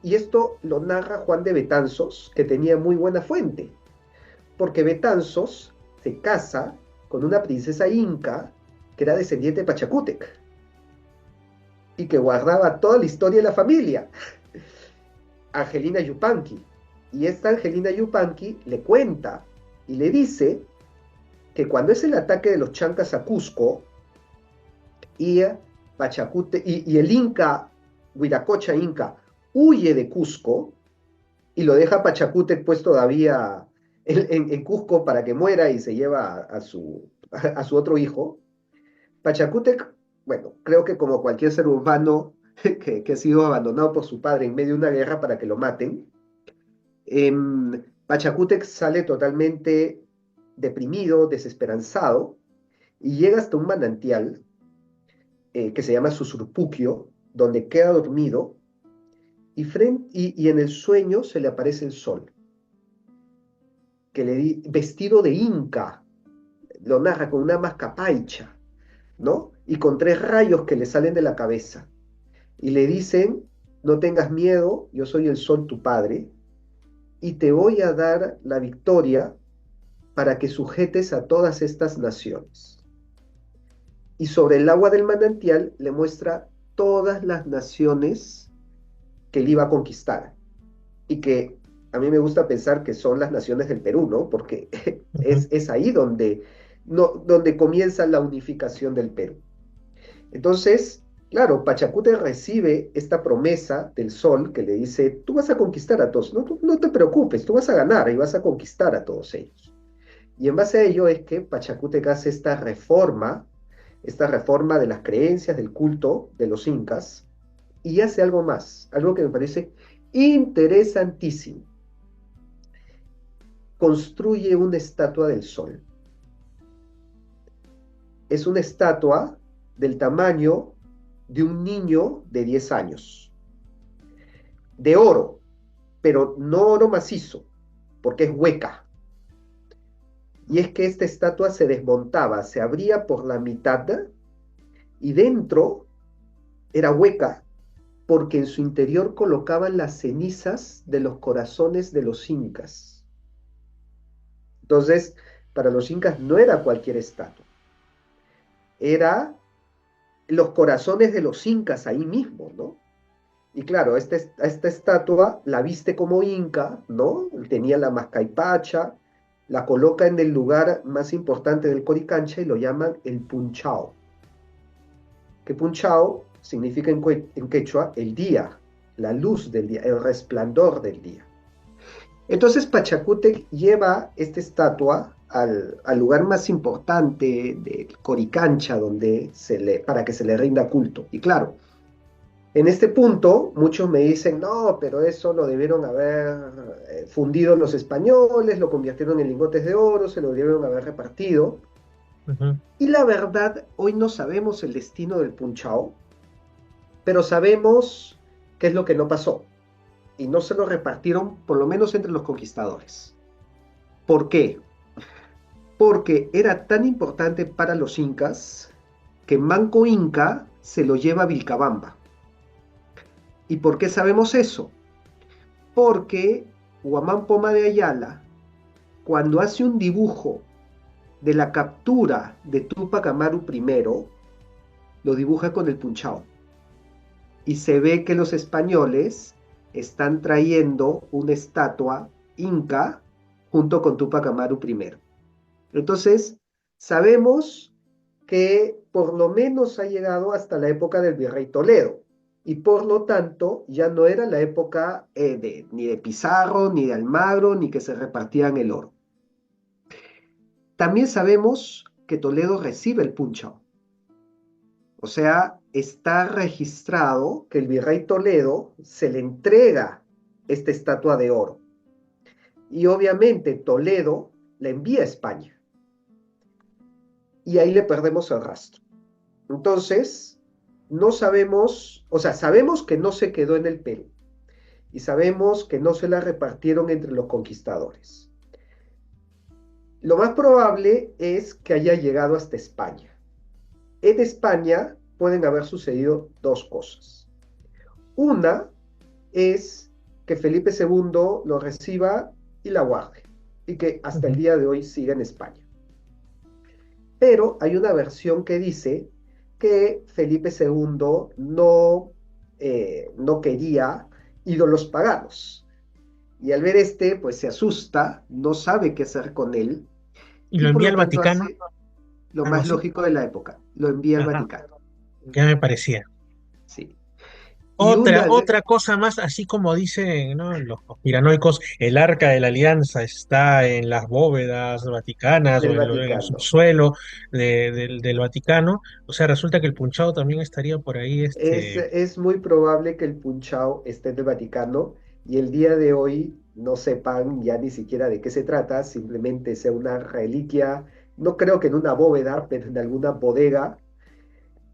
Speaker 5: Y esto lo narra Juan de Betanzos, que tenía muy buena fuente, porque Betanzos se casa con una princesa inca que era descendiente de Pachacútec y que guardaba toda la historia de la familia, Angelina Yupanqui. Y esta Angelina Yupanqui le cuenta y le dice que cuando es el ataque de los chancas a Cusco y y el inca, Huiracocha Inca, huye de Cusco y lo deja Pachacútec pues todavía en Cusco para que muera y se lleva a su otro hijo. Pachacútec, bueno, creo que como cualquier ser humano que ha sido abandonado por su padre en medio de una guerra para que lo maten, Pachacútec sale totalmente deprimido, desesperanzado, y llega hasta un manantial que se llama Susurpuquio, donde queda dormido, y en el sueño se le aparece el sol, vestido de inca, lo narra con una mascapaicha, ¿no? Y con 3 rayos que le salen de la cabeza. Y le dicen, no tengas miedo, yo soy el sol tu padre, y te voy a dar la victoria para que sujetes a todas estas naciones. Y sobre el agua del manantial le muestra todas las naciones que él iba a conquistar. Y que a mí me gusta pensar que son las naciones del Perú, ¿no? Porque
Speaker 4: Ujú.
Speaker 5: es ahí donde comienza la unificación del Perú. Entonces, claro, Pachacútec recibe esta promesa del sol que le dice, tú vas a conquistar a todos, no, no te preocupes, tú vas a ganar y vas a conquistar a todos ellos. Y en base a ello es que Pachacútec hace esta reforma de las creencias, del culto de los incas, y hace algo más, algo que me parece interesantísimo. Construye una estatua del sol. Es una estatua del tamaño de un niño de 10 años, de oro, pero no oro macizo, porque es hueca. Y es que esta estatua se desmontaba, se abría por la mitad y dentro era hueca porque en su interior colocaban las cenizas de los corazones de los incas. Entonces, para los incas no era cualquier estatua, era los corazones de los incas ahí mismo, ¿no? Y claro, esta estatua la viste como inca, ¿no? Tenía la mascaipacha, la coloca en el lugar más importante del Coricancha y lo llaman el Punchao. Que Punchao significa en quechua el día, la luz del día, el resplandor del día. Entonces Pachacútec lleva esta estatua al lugar más importante del Coricancha para que se le rinda culto. Y claro, en este punto muchos me dicen, no, pero eso lo debieron haber fundido los españoles, lo convirtieron en lingotes de oro, se lo debieron haber repartido.
Speaker 4: Ujú.
Speaker 5: Y la verdad, hoy no sabemos el destino del Punchao, pero sabemos qué es lo que no pasó. Y no se lo repartieron, por lo menos entre los conquistadores. ¿Por qué? Porque era tan importante para los incas que Manco Inca se lo lleva a Vilcabamba. ¿Y por qué sabemos eso? Porque Huamán Poma de Ayala, cuando hace un dibujo de la captura de Túpac Amaru I, lo dibuja con el Punchao. Y se ve que los españoles están trayendo una estatua inca junto con Túpac Amaru I. Entonces, sabemos que por lo menos ha llegado hasta la época del virrey Toledo, y por lo tanto ya no era la época ni de Pizarro, ni de Almagro, ni que se repartían el oro. También sabemos que Toledo recibe el punchao. O sea, está registrado que el virrey Toledo se le entrega esta estatua de oro. Y obviamente Toledo la envía a España. Y ahí le perdemos el rastro. Entonces, no sabemos, o sea, sabemos que no se quedó en el Perú. Y sabemos que no se la repartieron entre los conquistadores. Lo más probable es que haya llegado hasta España. En España pueden haber sucedido dos cosas. Una es que Felipe II lo reciba y la guarde, y que hasta el día de hoy siga en España. Pero hay una versión que dice que Felipe II no quería ídolos paganos. Y al ver pues se asusta, no sabe qué hacer con él.
Speaker 4: ¿Y lo envía al Vaticano?
Speaker 5: Lo más lógico de la época, lo envía al Vaticano.
Speaker 4: Ya me parecía.
Speaker 5: Sí.
Speaker 4: Otra cosa más, así como dicen, ¿no?, los conspiranoicos, el Arca de la Alianza está en las bóvedas vaticanas o en el subsuelo del Vaticano. O sea, resulta que el punchao también estaría por ahí.
Speaker 5: Es muy probable que el punchao esté en el Vaticano y el día de hoy no sepan ya ni siquiera de qué se trata, simplemente sea una reliquia, no creo que en una bóveda, pero en alguna bodega,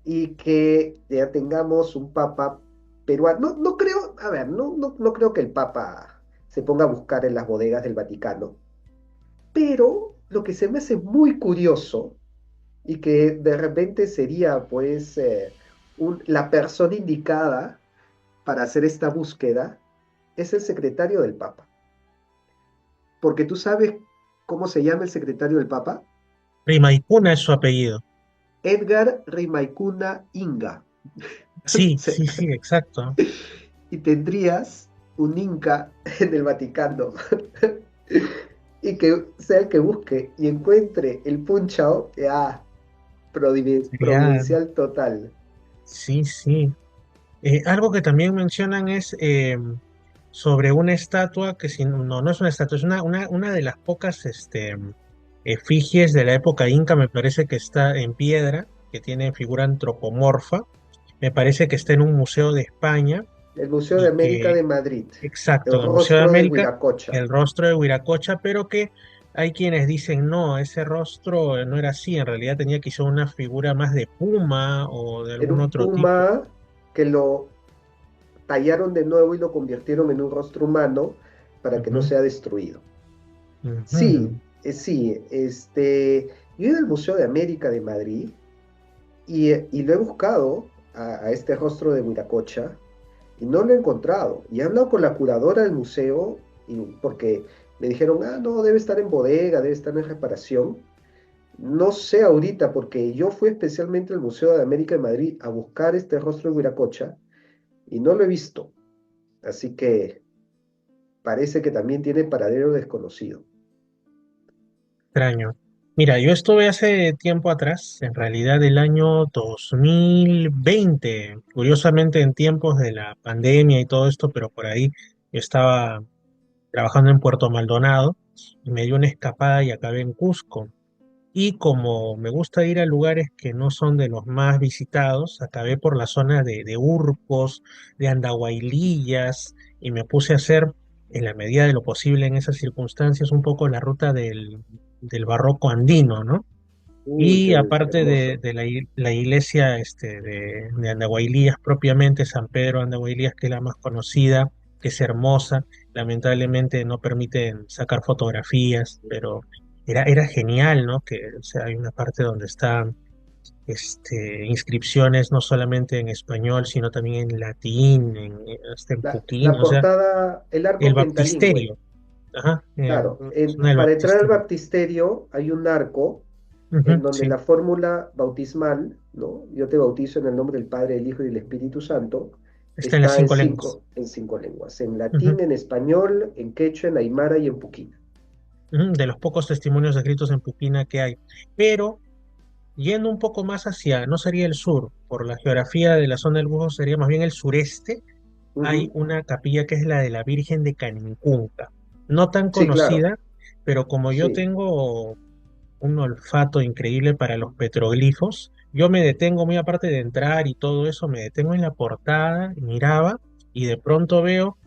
Speaker 5: y que ya tengamos un papa peruano. No creo, a ver, no creo que el papa se ponga a buscar en las bodegas del Vaticano, pero lo que se me hace muy curioso y que de repente sería pues la persona indicada para hacer esta búsqueda es el secretario del Papa. Porque tú sabes cómo se llama el secretario del Papa.
Speaker 4: Rimaicuna es su apellido.
Speaker 5: Edgar Rimaicuna Inga.
Speaker 4: Sí, exacto.
Speaker 5: Y tendrías un inca en el Vaticano y que sea el que busque y encuentre el punchao, providencial total.
Speaker 4: Sí. Algo que también mencionan es sobre una estatua que no es una estatua, es una de las pocas efigies de la época inca, me parece que está en piedra, que tiene figura antropomorfa, me parece que está en un museo de España.
Speaker 5: El Museo de América de Madrid.
Speaker 4: Exacto, el Museo de América, el rostro de Huiracocha, pero que hay quienes dicen, no, ese rostro no era así, en realidad tenía quizá una figura más de puma o de algún otro tipo.
Speaker 5: Puma que lo tallaron de nuevo y lo convirtieron en un rostro humano para que no sea destruido. Sí, yo he ido al Museo de América de Madrid y lo he buscado a este rostro de Huiracocha y no lo he encontrado. Y he hablado con la curadora del museo porque me dijeron, no, debe estar en bodega, debe estar en reparación. No sé ahorita, porque yo fui especialmente al Museo de América de Madrid a buscar este rostro de Huiracocha y no lo he visto. Así que parece que también tiene paradero desconocido.
Speaker 4: Extraño. Mira, yo estuve hace tiempo atrás, en realidad el año 2020, curiosamente en tiempos de la pandemia y todo esto, pero por ahí yo estaba trabajando en Puerto Maldonado y me dio una escapada y acabé en Cusco. Y como me gusta ir a lugares que no son de los más visitados, acabé por la zona de Urcos, de Andahuaylillas, y me puse a hacer, en la medida de lo posible en esas circunstancias, un poco la ruta del barroco andino, ¿no? Y aparte de la iglesia de Andahuaylillas propiamente, San Pedro de Andahuaylillas, que es la más conocida, que es hermosa, lamentablemente no permiten sacar fotografías, pero era genial, ¿no? Que, o sea, hay una parte donde están inscripciones no solamente en español, sino también en latín, en puquín,
Speaker 5: la portada, el arco
Speaker 4: el
Speaker 5: pentalingüe.
Speaker 4: baptisterio. Ajá,
Speaker 5: claro, para entrar al baptisterio hay un arco en donde la fórmula bautismal, ¿no? Yo te bautizo en el nombre del Padre, del Hijo y del Espíritu Santo,
Speaker 4: Está en las
Speaker 5: Está
Speaker 4: 5 lenguas.
Speaker 5: en 5 lenguas, en
Speaker 4: Ujú,
Speaker 5: latín, en español, en quechua, en aymara y en puquina.
Speaker 4: ujú, de los pocos testimonios escritos en Pupina que hay. Pero yendo un poco más hacia, no sería el sur, por la geografía de la zona del Bujo sería más bien el sureste, hay
Speaker 5: Ujú.
Speaker 4: una capilla que es la de la Virgen de Canincunca. No tan
Speaker 5: Sí, claro,
Speaker 4: conocida, pero como yo
Speaker 5: sí.
Speaker 4: tengo un olfato increíble para los petroglifos, yo me detengo muy aparte de entrar y todo eso, me detengo en la portada, miraba y de pronto veo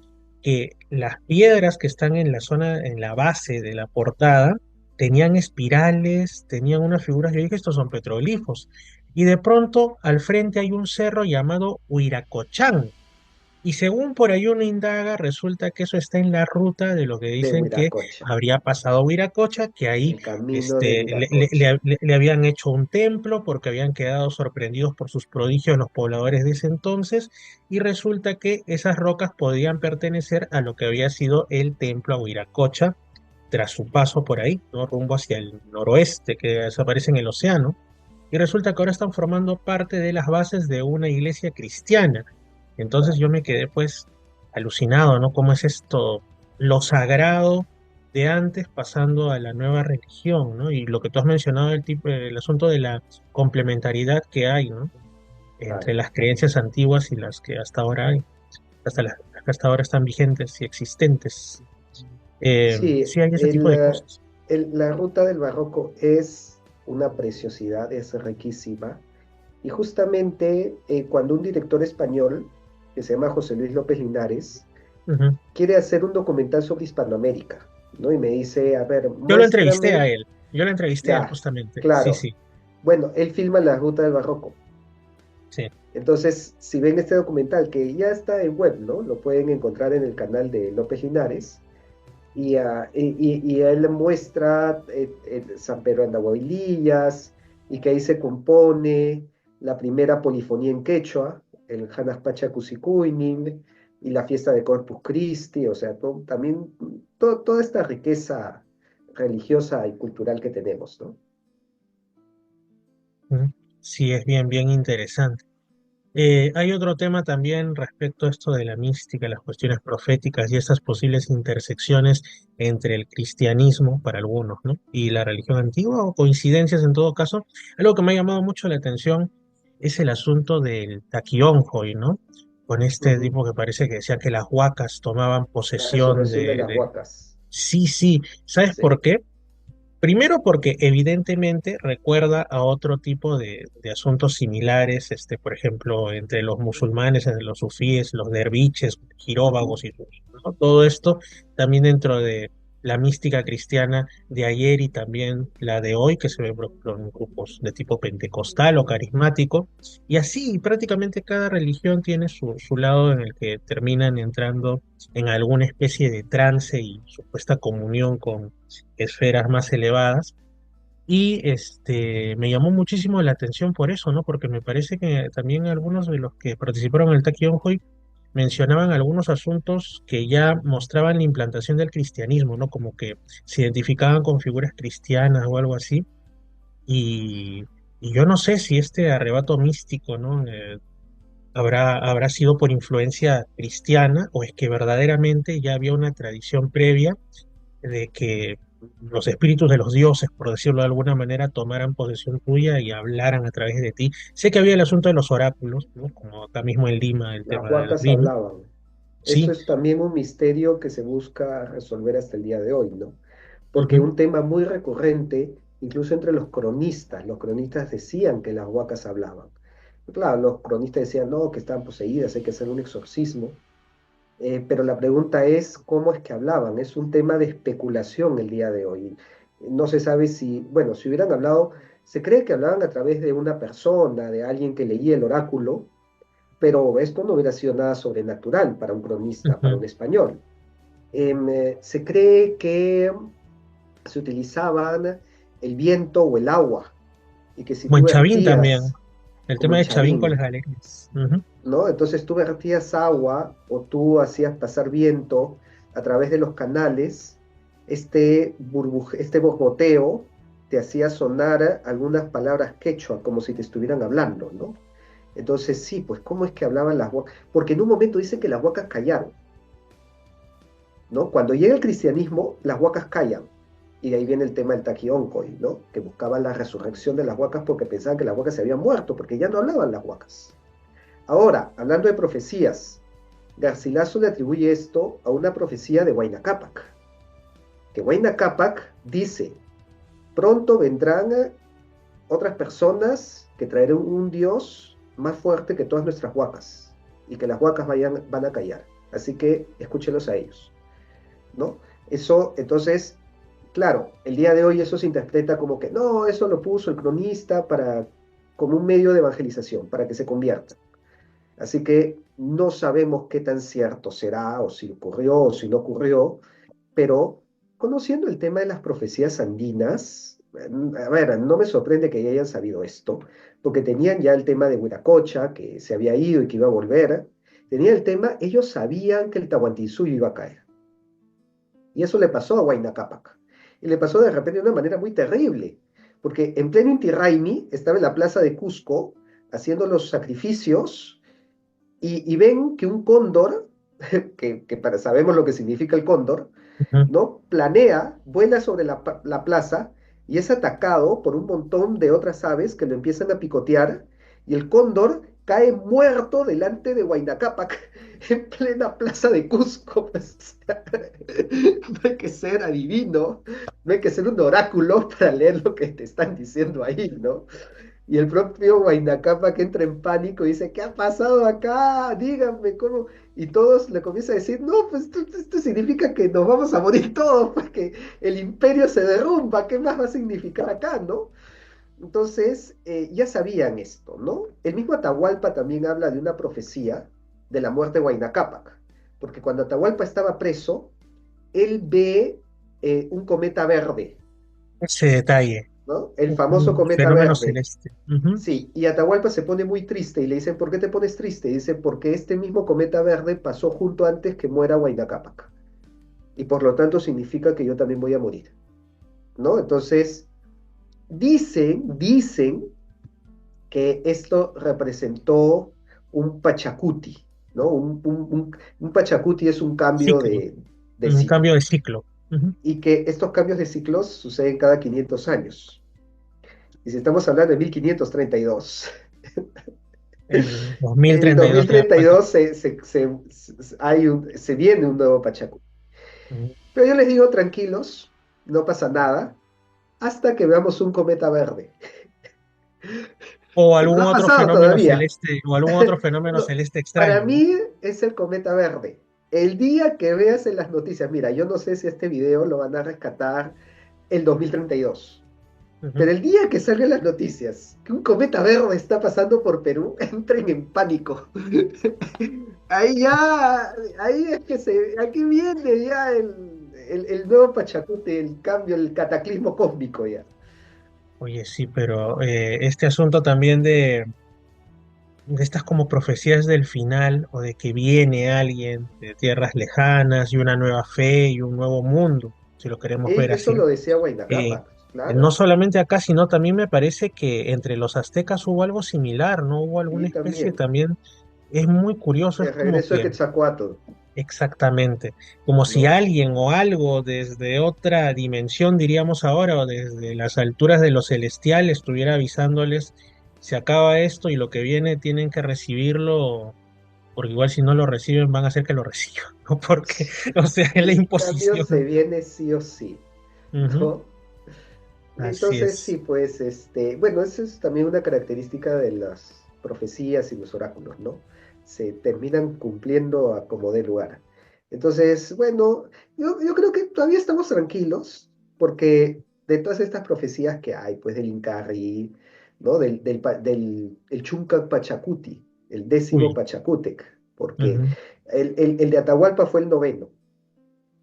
Speaker 4: que las piedras que están en la zona, en la base de la portada, tenían espirales, tenían unas figuras, yo dije, estos son petroglifos. Y de pronto al frente hay un cerro llamado Huiracochán, y según por ahí uno indaga, resulta que eso está en la ruta de lo que
Speaker 5: De
Speaker 4: dicen que
Speaker 5: Huiracocha,
Speaker 4: habría pasado a Huiracocha, que ahí
Speaker 5: el camino de
Speaker 4: le
Speaker 5: Huiracocha.
Speaker 4: le habían hecho un templo porque habían quedado sorprendidos por sus prodigios los pobladores de ese entonces, y resulta que esas rocas podían pertenecer a lo que había sido el templo a Huiracocha tras su paso por ahí, ¿no? Rumbo hacia el noroeste, que desaparece en el océano, y resulta que ahora están formando parte de las bases de una iglesia cristiana. Entonces
Speaker 5: Claro.
Speaker 4: yo me quedé pues alucinado, ¿no? ¿Cómo es esto? Lo sagrado de antes pasando a la nueva religión, ¿no? Y lo que tú has mencionado, el asunto de la complementariedad que hay, ¿no? Entre
Speaker 5: Claro.
Speaker 4: las creencias antiguas y las que hasta ahora hay, las que hasta ahora están vigentes y existentes.
Speaker 5: Sí,
Speaker 4: Sí hay ese tipo de cosas.
Speaker 5: la ruta del barroco es una preciosidad, es riquísima. Y justamente cuando un director español, que se llama José Luis López Linares,
Speaker 4: Ujú.
Speaker 5: quiere hacer un documental sobre Hispanoamérica, ¿no? Y me dice, a ver,
Speaker 4: Yo lo entrevisté
Speaker 5: muéstrame,
Speaker 4: a él, yo lo entrevisté a él
Speaker 5: ya,
Speaker 4: justamente, sí,
Speaker 5: claro.
Speaker 4: sí,
Speaker 5: Bueno, él filma la ruta del barroco.
Speaker 4: sí.
Speaker 5: Entonces, si ven este documental, que ya está en web, ¿no? Lo pueden encontrar en el canal de López Linares, y él muestra San Pedro de Andahuaylillas, y que ahí se compone la primera polifonía en quechua, el Hanaspacha Cusicuinin, y la fiesta de Corpus Christi, o sea, también toda esta riqueza religiosa y cultural que tenemos, ¿no?
Speaker 4: Ujú. Sí, es bien, bien interesante. Hay otro tema también respecto a esto de la mística, las cuestiones proféticas y esas posibles intersecciones entre el cristianismo, para algunos, ¿no? Y la religión antigua, o coincidencias en todo caso. Algo que me ha llamado mucho la atención es el asunto del taquionjoy, ¿no? Con este
Speaker 5: Ujú.
Speaker 4: tipo que parece que decía que las huacas tomaban
Speaker 5: La
Speaker 4: posesión
Speaker 5: resurrección de las
Speaker 4: de...
Speaker 5: huacas,
Speaker 4: Sí, sí. ¿Sabes
Speaker 5: sí.
Speaker 4: por qué? Primero porque evidentemente recuerda a otro tipo de asuntos similares, por ejemplo, entre los musulmanes, entre los sufíes, los derviches,
Speaker 5: Ujú.
Speaker 4: giróvagos y ¿no? Todo esto también dentro de la mística cristiana de ayer y también la de hoy, que se ve por ejemplo, en grupos de tipo pentecostal o carismático. Y así prácticamente cada religión tiene su lado en el que terminan entrando en alguna especie de trance y supuesta comunión con esferas más elevadas. Y me llamó muchísimo la atención por eso, ¿no? Porque me parece que también algunos de los que participaron en el Taquionjoy mencionaban algunos asuntos que ya mostraban la implantación del cristianismo, ¿no? Como que se identificaban con figuras cristianas o algo así. Y, y yo no sé si este arrebato místico, ¿no? Habrá sido por influencia cristiana o es que verdaderamente ya había una tradición previa de que los espíritus de los dioses, por decirlo de alguna manera, tomaran posesión tuya y hablaran a través de ti. Sé que había el asunto de los oráculos, ¿no? Como acá mismo en Lima, el
Speaker 5: Las
Speaker 4: tema del
Speaker 5: huacas
Speaker 4: Rin,
Speaker 5: hablaban. Eso
Speaker 4: sí,
Speaker 5: es también un misterio que se busca resolver hasta el día de hoy, ¿no? Porque
Speaker 4: ujú,
Speaker 5: un tema muy recurrente, incluso entre los cronistas decían que las huacas hablaban. Claro, los cronistas decían, no, que estaban poseídas, hay que hacer un exorcismo. Pero la pregunta es, ¿cómo es que hablaban? Es un tema de especulación el día de hoy. No se sabe si, bueno, si hubieran hablado, se cree que hablaban a través de una persona, de alguien que leía el oráculo, pero esto no hubiera sido nada sobrenatural para un cronista, para
Speaker 4: ujú.
Speaker 5: un español. Se cree que se utilizaban el viento o el agua, y que si
Speaker 4: Como
Speaker 5: tú
Speaker 4: en Chavín
Speaker 5: vertías,
Speaker 4: también, el
Speaker 5: como
Speaker 4: tema
Speaker 5: en
Speaker 4: de Chavín con las
Speaker 5: Chavín,
Speaker 4: galerías. Ujú.
Speaker 5: ¿no? Entonces tú vertías agua o tú hacías pasar viento a través de los canales, este borboteo te hacía sonar algunas palabras quechua, como si te estuvieran hablando, ¿no? Entonces sí, pues ¿cómo es que hablaban las huacas? Porque en un momento dicen que las huacas callaron, ¿no? Cuando llega el cristianismo, las huacas callan. Y de ahí viene el tema del Taquioncoy, ¿no? Que buscaban la resurrección de las huacas porque pensaban que las huacas se habían muerto, porque ya no hablaban las huacas. Ahora, hablando de profecías, Garcilaso le atribuye esto a una profecía de Huayna Cápac, que Huayna Cápac dice, pronto vendrán otras personas que traerán un Dios más fuerte que todas nuestras huacas, y que las huacas van a callar. Así que escúchelos a ellos, ¿no? Eso, entonces, claro, el día de hoy eso se interpreta como que, no, eso lo puso el cronista como un medio de evangelización, para que se convierta. Así que no sabemos qué tan cierto será, o si ocurrió, o si no ocurrió, pero conociendo el tema de las profecías andinas, a ver, no me sorprende que ya hayan sabido esto, porque tenían ya el tema de Huiracocha, que se había ido y que iba a volver. Tenían el tema, ellos sabían que el Tahuantinsuyo iba a caer. Y eso le pasó a Huayna Cápac. Y le pasó de repente de una manera muy terrible, porque en pleno Inti Raymi estaba en la plaza de Cusco haciendo los sacrificios y ven que un cóndor, sabemos lo que significa el cóndor,
Speaker 4: Ujú.
Speaker 5: ¿no? Planea, vuela sobre la plaza y es atacado por un montón de otras aves que lo empiezan a picotear y el cóndor cae muerto delante de Huayna Cápac en plena plaza de Cusco. Pues, no hay que ser adivino, no hay que ser un oráculo para leer lo que te están diciendo ahí, ¿no? Y el propio Huayna Cápac entra en pánico y dice, ¿qué ha pasado acá? Díganme cómo. Y todos le comienzan a decir, no, pues esto significa que nos vamos a morir todos, porque el imperio se derrumba, ¿qué más va a significar acá, no? Entonces, ya sabían esto, ¿no? El mismo Atahualpa también habla de una profecía de la muerte de Huayna Cápac, porque cuando Atahualpa estaba preso, él ve un cometa verde,
Speaker 4: Ese detalle,
Speaker 5: ¿no? El famoso
Speaker 4: un
Speaker 5: cometa
Speaker 4: fenómeno
Speaker 5: verde.
Speaker 4: celeste. Ujú.
Speaker 5: Sí, y Atahualpa se pone muy triste y le dicen, ¿por qué te pones triste? Y dice, porque este mismo cometa verde pasó junto antes que muera Huayna Cápac. Y por lo tanto significa que yo también voy a morir, ¿no? Entonces, dicen que esto representó un Pachacuti, ¿no? Un Pachacuti es un cambio
Speaker 4: Ciclo,
Speaker 5: de
Speaker 4: un
Speaker 5: ciclo.
Speaker 4: cambio de ciclo. Ujú.
Speaker 5: Y que estos cambios de ciclos suceden cada 500 años. Y si estamos hablando de 1532.
Speaker 4: El
Speaker 5: En el
Speaker 4: 2032 ya, pues.
Speaker 5: 2032 se viene un nuevo Pachacú.
Speaker 4: Ujú.
Speaker 5: Pero yo les digo, tranquilos, no pasa nada, hasta que veamos un cometa verde.
Speaker 4: O
Speaker 5: Que no
Speaker 4: algún
Speaker 5: ha
Speaker 4: otro
Speaker 5: pasado
Speaker 4: fenómeno
Speaker 5: todavía.
Speaker 4: celeste, o algún otro fenómeno
Speaker 5: No,
Speaker 4: celeste
Speaker 5: para
Speaker 4: extraño, ¿no?
Speaker 5: mí es el cometa verde. El día que veas en las noticias, mira, yo no sé si este video lo van a rescatar el 2032.
Speaker 4: Ujú.
Speaker 5: Pero el día que salgan las noticias que un cometa verde está pasando por Perú, entren en pánico. Ahí ya, ahí es que aquí viene ya el nuevo Pachacute, el cambio, el cataclismo cósmico ya.
Speaker 4: Oye, sí, pero este asunto también de estas como profecías del final o de que viene alguien de tierras lejanas y una nueva fe y un nuevo mundo, si lo queremos ver
Speaker 5: Eso
Speaker 4: así.
Speaker 5: lo decía Huayna
Speaker 4: Eh,
Speaker 5: Cápac,
Speaker 4: no
Speaker 5: claro.
Speaker 4: solamente acá, sino también me parece que entre los aztecas hubo algo similar, ¿no? Hubo alguna
Speaker 5: Y
Speaker 4: especie
Speaker 5: también,
Speaker 4: también, es muy curioso, es
Speaker 5: el
Speaker 4: como
Speaker 5: regreso de
Speaker 4: que
Speaker 5: Quetzalcóatl,
Speaker 4: exactamente, como si
Speaker 5: ¿no?
Speaker 4: alguien o algo desde otra dimensión, diríamos ahora, o desde las alturas de lo celestial estuviera avisándoles, se acaba esto y lo que viene tienen que recibirlo, porque igual si no lo reciben van a hacer que lo reciban, ¿no? Porque, o sea, es la
Speaker 5: El cambio se
Speaker 4: imposición.
Speaker 5: viene sí o sí,
Speaker 4: Ujú.
Speaker 5: ¿no?
Speaker 4: Así
Speaker 5: Entonces, sí,
Speaker 4: es.
Speaker 5: pues, bueno, eso es también una característica de las profecías y los oráculos, ¿no? Se terminan cumpliendo a como dé lugar. Entonces, bueno, yo creo que todavía estamos tranquilos, porque de todas estas profecías que hay, pues del Incarri, ¿no? Del el Chuncac Pachacuti, el décimo
Speaker 4: Uy.
Speaker 5: Pachacútec, porque
Speaker 4: Ujú.
Speaker 5: el de Atahualpa fue el noveno,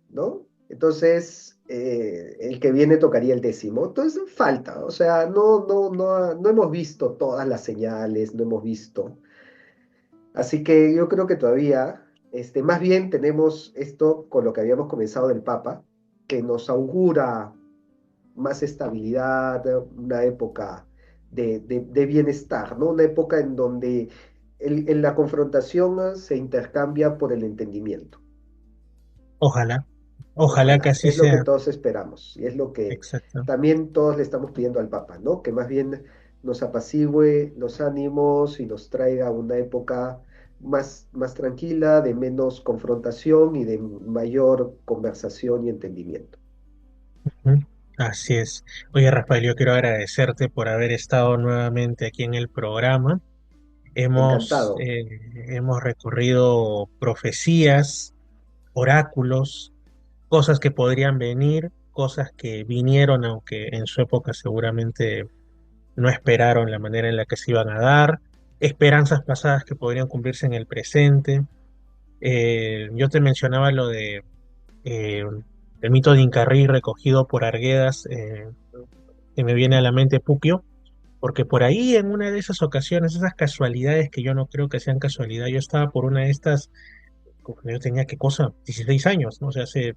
Speaker 5: ¿no? Entonces, el que viene tocaría el décimo. Entonces, falta, o sea, no hemos visto todas las señales, no hemos visto. Así que yo creo que todavía, más bien tenemos esto con lo que habíamos comenzado del Papa, que nos augura más estabilidad, una época de bienestar, ¿no? Una época en donde en la confrontación se intercambia por el entendimiento.
Speaker 4: Ojalá, ojalá que
Speaker 5: Ojalá,
Speaker 4: así
Speaker 5: es lo que
Speaker 4: sea.
Speaker 5: todos esperamos y es lo que
Speaker 4: Exacto.
Speaker 5: también todos le estamos pidiendo al Papa, ¿no? Que más bien nos apacigüe los ánimos y nos traiga una época más tranquila, de menos confrontación y de mayor conversación y entendimiento.
Speaker 4: Ujú. Así es. Oye, Rafael, yo quiero agradecerte por haber estado nuevamente aquí en el programa.
Speaker 5: Encantado.
Speaker 4: Hemos recorrido profecías, oráculos, cosas que podrían venir, cosas que vinieron, aunque en su época seguramente no esperaron la manera en la que se iban a dar, esperanzas pasadas que podrían cumplirse en el presente. Yo te mencionaba lo de eh, el mito de Incarrí recogido por Arguedas, que me viene a la mente Puquio, porque por ahí en una de esas ocasiones, esas casualidades que yo no creo que sean casualidad, yo estaba por una de estas, yo tenía qué cosa, 16 años, ¿no? O sea, hace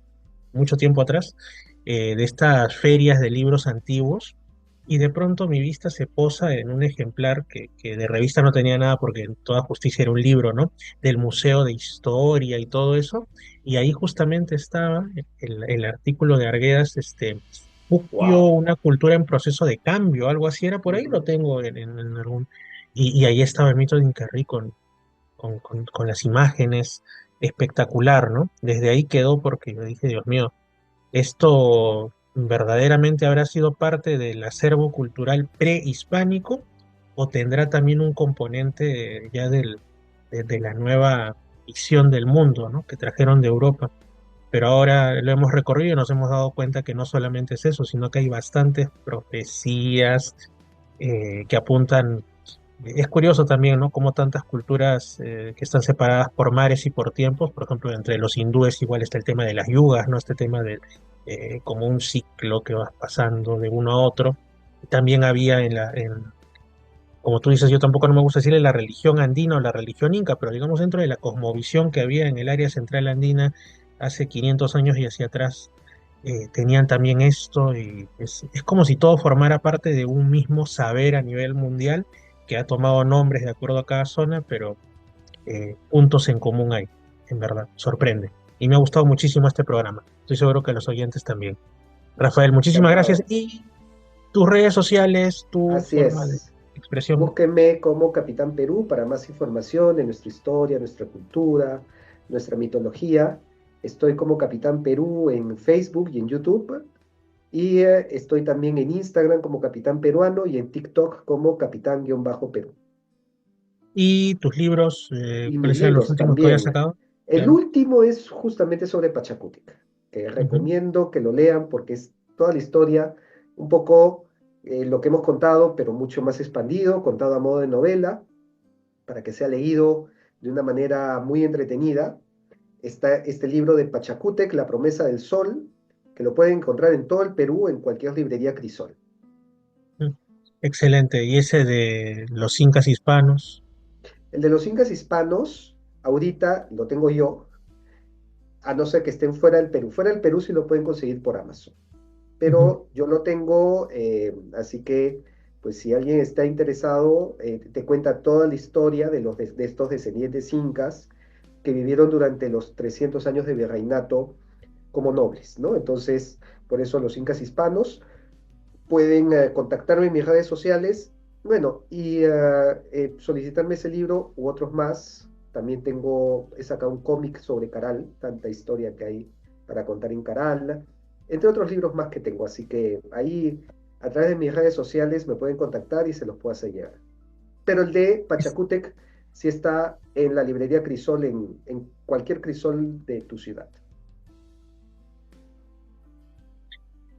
Speaker 4: mucho tiempo atrás, de estas ferias de libros antiguos, y de pronto mi vista se posa en un ejemplar que de revista no tenía nada porque en toda justicia era un libro, ¿no? Del Museo de Historia y todo eso, y ahí justamente estaba el artículo de Arguedas, Puquio,
Speaker 5: Wow.
Speaker 4: una cultura en proceso de cambio, algo así era, por ahí lo tengo en algún... Y ahí estaba el mito de Incarrí con las imágenes, espectacular, ¿no? Desde ahí quedó porque yo dije, Dios mío, ¿esto verdaderamente habrá sido parte del acervo cultural prehispánico o tendrá también un componente ya de la nueva visión del mundo, ¿no? Que trajeron de Europa? Pero ahora lo hemos recorrido y nos hemos dado cuenta que no solamente es eso, sino que hay bastantes profecías que apuntan. Es curioso también, ¿no? Cómo tantas culturas que están separadas por mares y por tiempos, por ejemplo, entre los hindúes igual está el tema de las yugas, ¿no? Este tema de como un ciclo que va pasando de uno a otro. También había como tú dices, yo tampoco no me gusta decirle la religión andina o la religión inca, pero digamos dentro de la cosmovisión que había en el área central andina hace 500 años y hacia atrás, tenían también esto y es como si todo formara parte de un mismo saber a nivel mundial que ha tomado nombres de acuerdo a cada zona, pero puntos en común hay, en verdad, sorprende. Y me ha gustado muchísimo este programa. Estoy seguro que los oyentes también. Rafael, muchísimas gracias.
Speaker 5: Encantado.
Speaker 4: Y tus redes sociales, tu
Speaker 5: Así
Speaker 4: forma de
Speaker 5: es.
Speaker 4: expresión.
Speaker 5: Búsquenme como Capitán Perú para más información de nuestra historia, nuestra cultura, nuestra mitología. Estoy como Capitán Perú en Facebook y en YouTube. Y estoy también en Instagram como Capitán Peruano y en TikTok como Capitán-Perú.
Speaker 4: Y tus libros,
Speaker 5: Y mis
Speaker 4: ¿cuáles eran los
Speaker 5: libros
Speaker 4: últimos que habías
Speaker 5: también.
Speaker 4: sacado?
Speaker 5: El
Speaker 4: Claro.
Speaker 5: último es justamente sobre Pachacútec, que
Speaker 4: Ujú.
Speaker 5: recomiendo que lo lean porque es toda la historia, un poco lo que hemos contado, pero mucho más expandido, contado a modo de novela, para que sea leído de una manera muy entretenida. Está este libro de Pachacútec, La promesa del sol, que lo pueden encontrar en todo el Perú, en cualquier librería Crisol.
Speaker 4: Mm. Excelente. Y ese de los incas hispanos.
Speaker 5: El de los incas hispanos, ahorita lo tengo yo, a no ser que estén fuera del Perú. Fuera del Perú sí lo pueden conseguir por Amazon.
Speaker 4: Ujú.
Speaker 5: Pero yo lo tengo, así que, pues si alguien está interesado, te cuenta toda la historia de estos descendientes incas que vivieron durante los 300 años de virreinato como nobles, ¿no? Entonces, por eso los incas hispanos pueden contactarme en mis redes sociales, bueno, y solicitarme ese libro u otros más. También he sacado un cómic sobre Caral, tanta historia que hay para contar en Caral, entre otros libros más que tengo. Así que ahí, a través de mis redes sociales, me pueden contactar y se los puedo hacer llegar. Pero el de Pachacútec sí está en la librería Crisol, en cualquier Crisol de tu ciudad.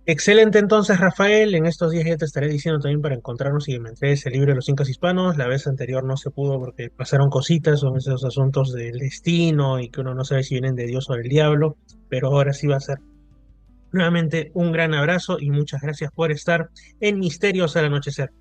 Speaker 4: Excelente entonces, Rafael. En estos días ya te estaré diciendo también para encontrarnos y que me entregues el libro de los incas hispanos. La vez anterior no se pudo porque pasaron cositas, son esos asuntos del destino y que uno no sabe si vienen de Dios o del diablo, pero ahora sí va a ser. Nuevamente un gran abrazo y muchas gracias por estar en Misterios al Anochecer.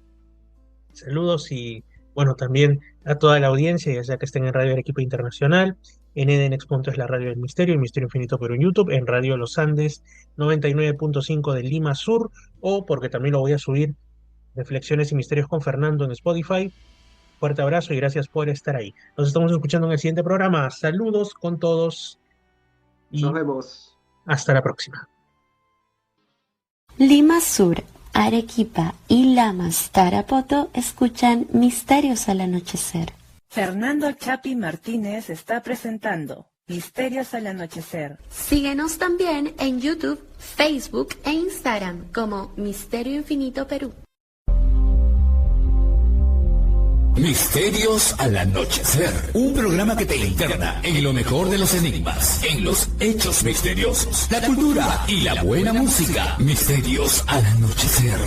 Speaker 4: Saludos y bueno, también a toda la audiencia, ya sea que estén en Radio Arequipa Internacional, en Edenex. Es la radio del misterio, el Misterio Infinito pero en YouTube, en Radio Los Andes 99.5 de Lima Sur, o porque también lo voy a subir Reflexiones y Misterios con Fernando en Spotify. Fuerte abrazo y gracias por estar ahí. Nos estamos escuchando en el siguiente programa. Saludos con todos y
Speaker 5: Nos vemos.
Speaker 4: hasta la próxima.
Speaker 2: Lima Sur, Arequipa y Lamas Tarapoto escuchan Misterios al Anochecer.
Speaker 3: Fernando Chapi Martínez está presentando Misterios al Anochecer.
Speaker 2: Síguenos también en YouTube, Facebook e Instagram como Misterio Infinito Perú.
Speaker 1: Misterios al anochecer. Un programa que te interna en lo mejor de los enigmas, en los hechos misteriosos, la cultura y la buena música. Misterios al anochecer.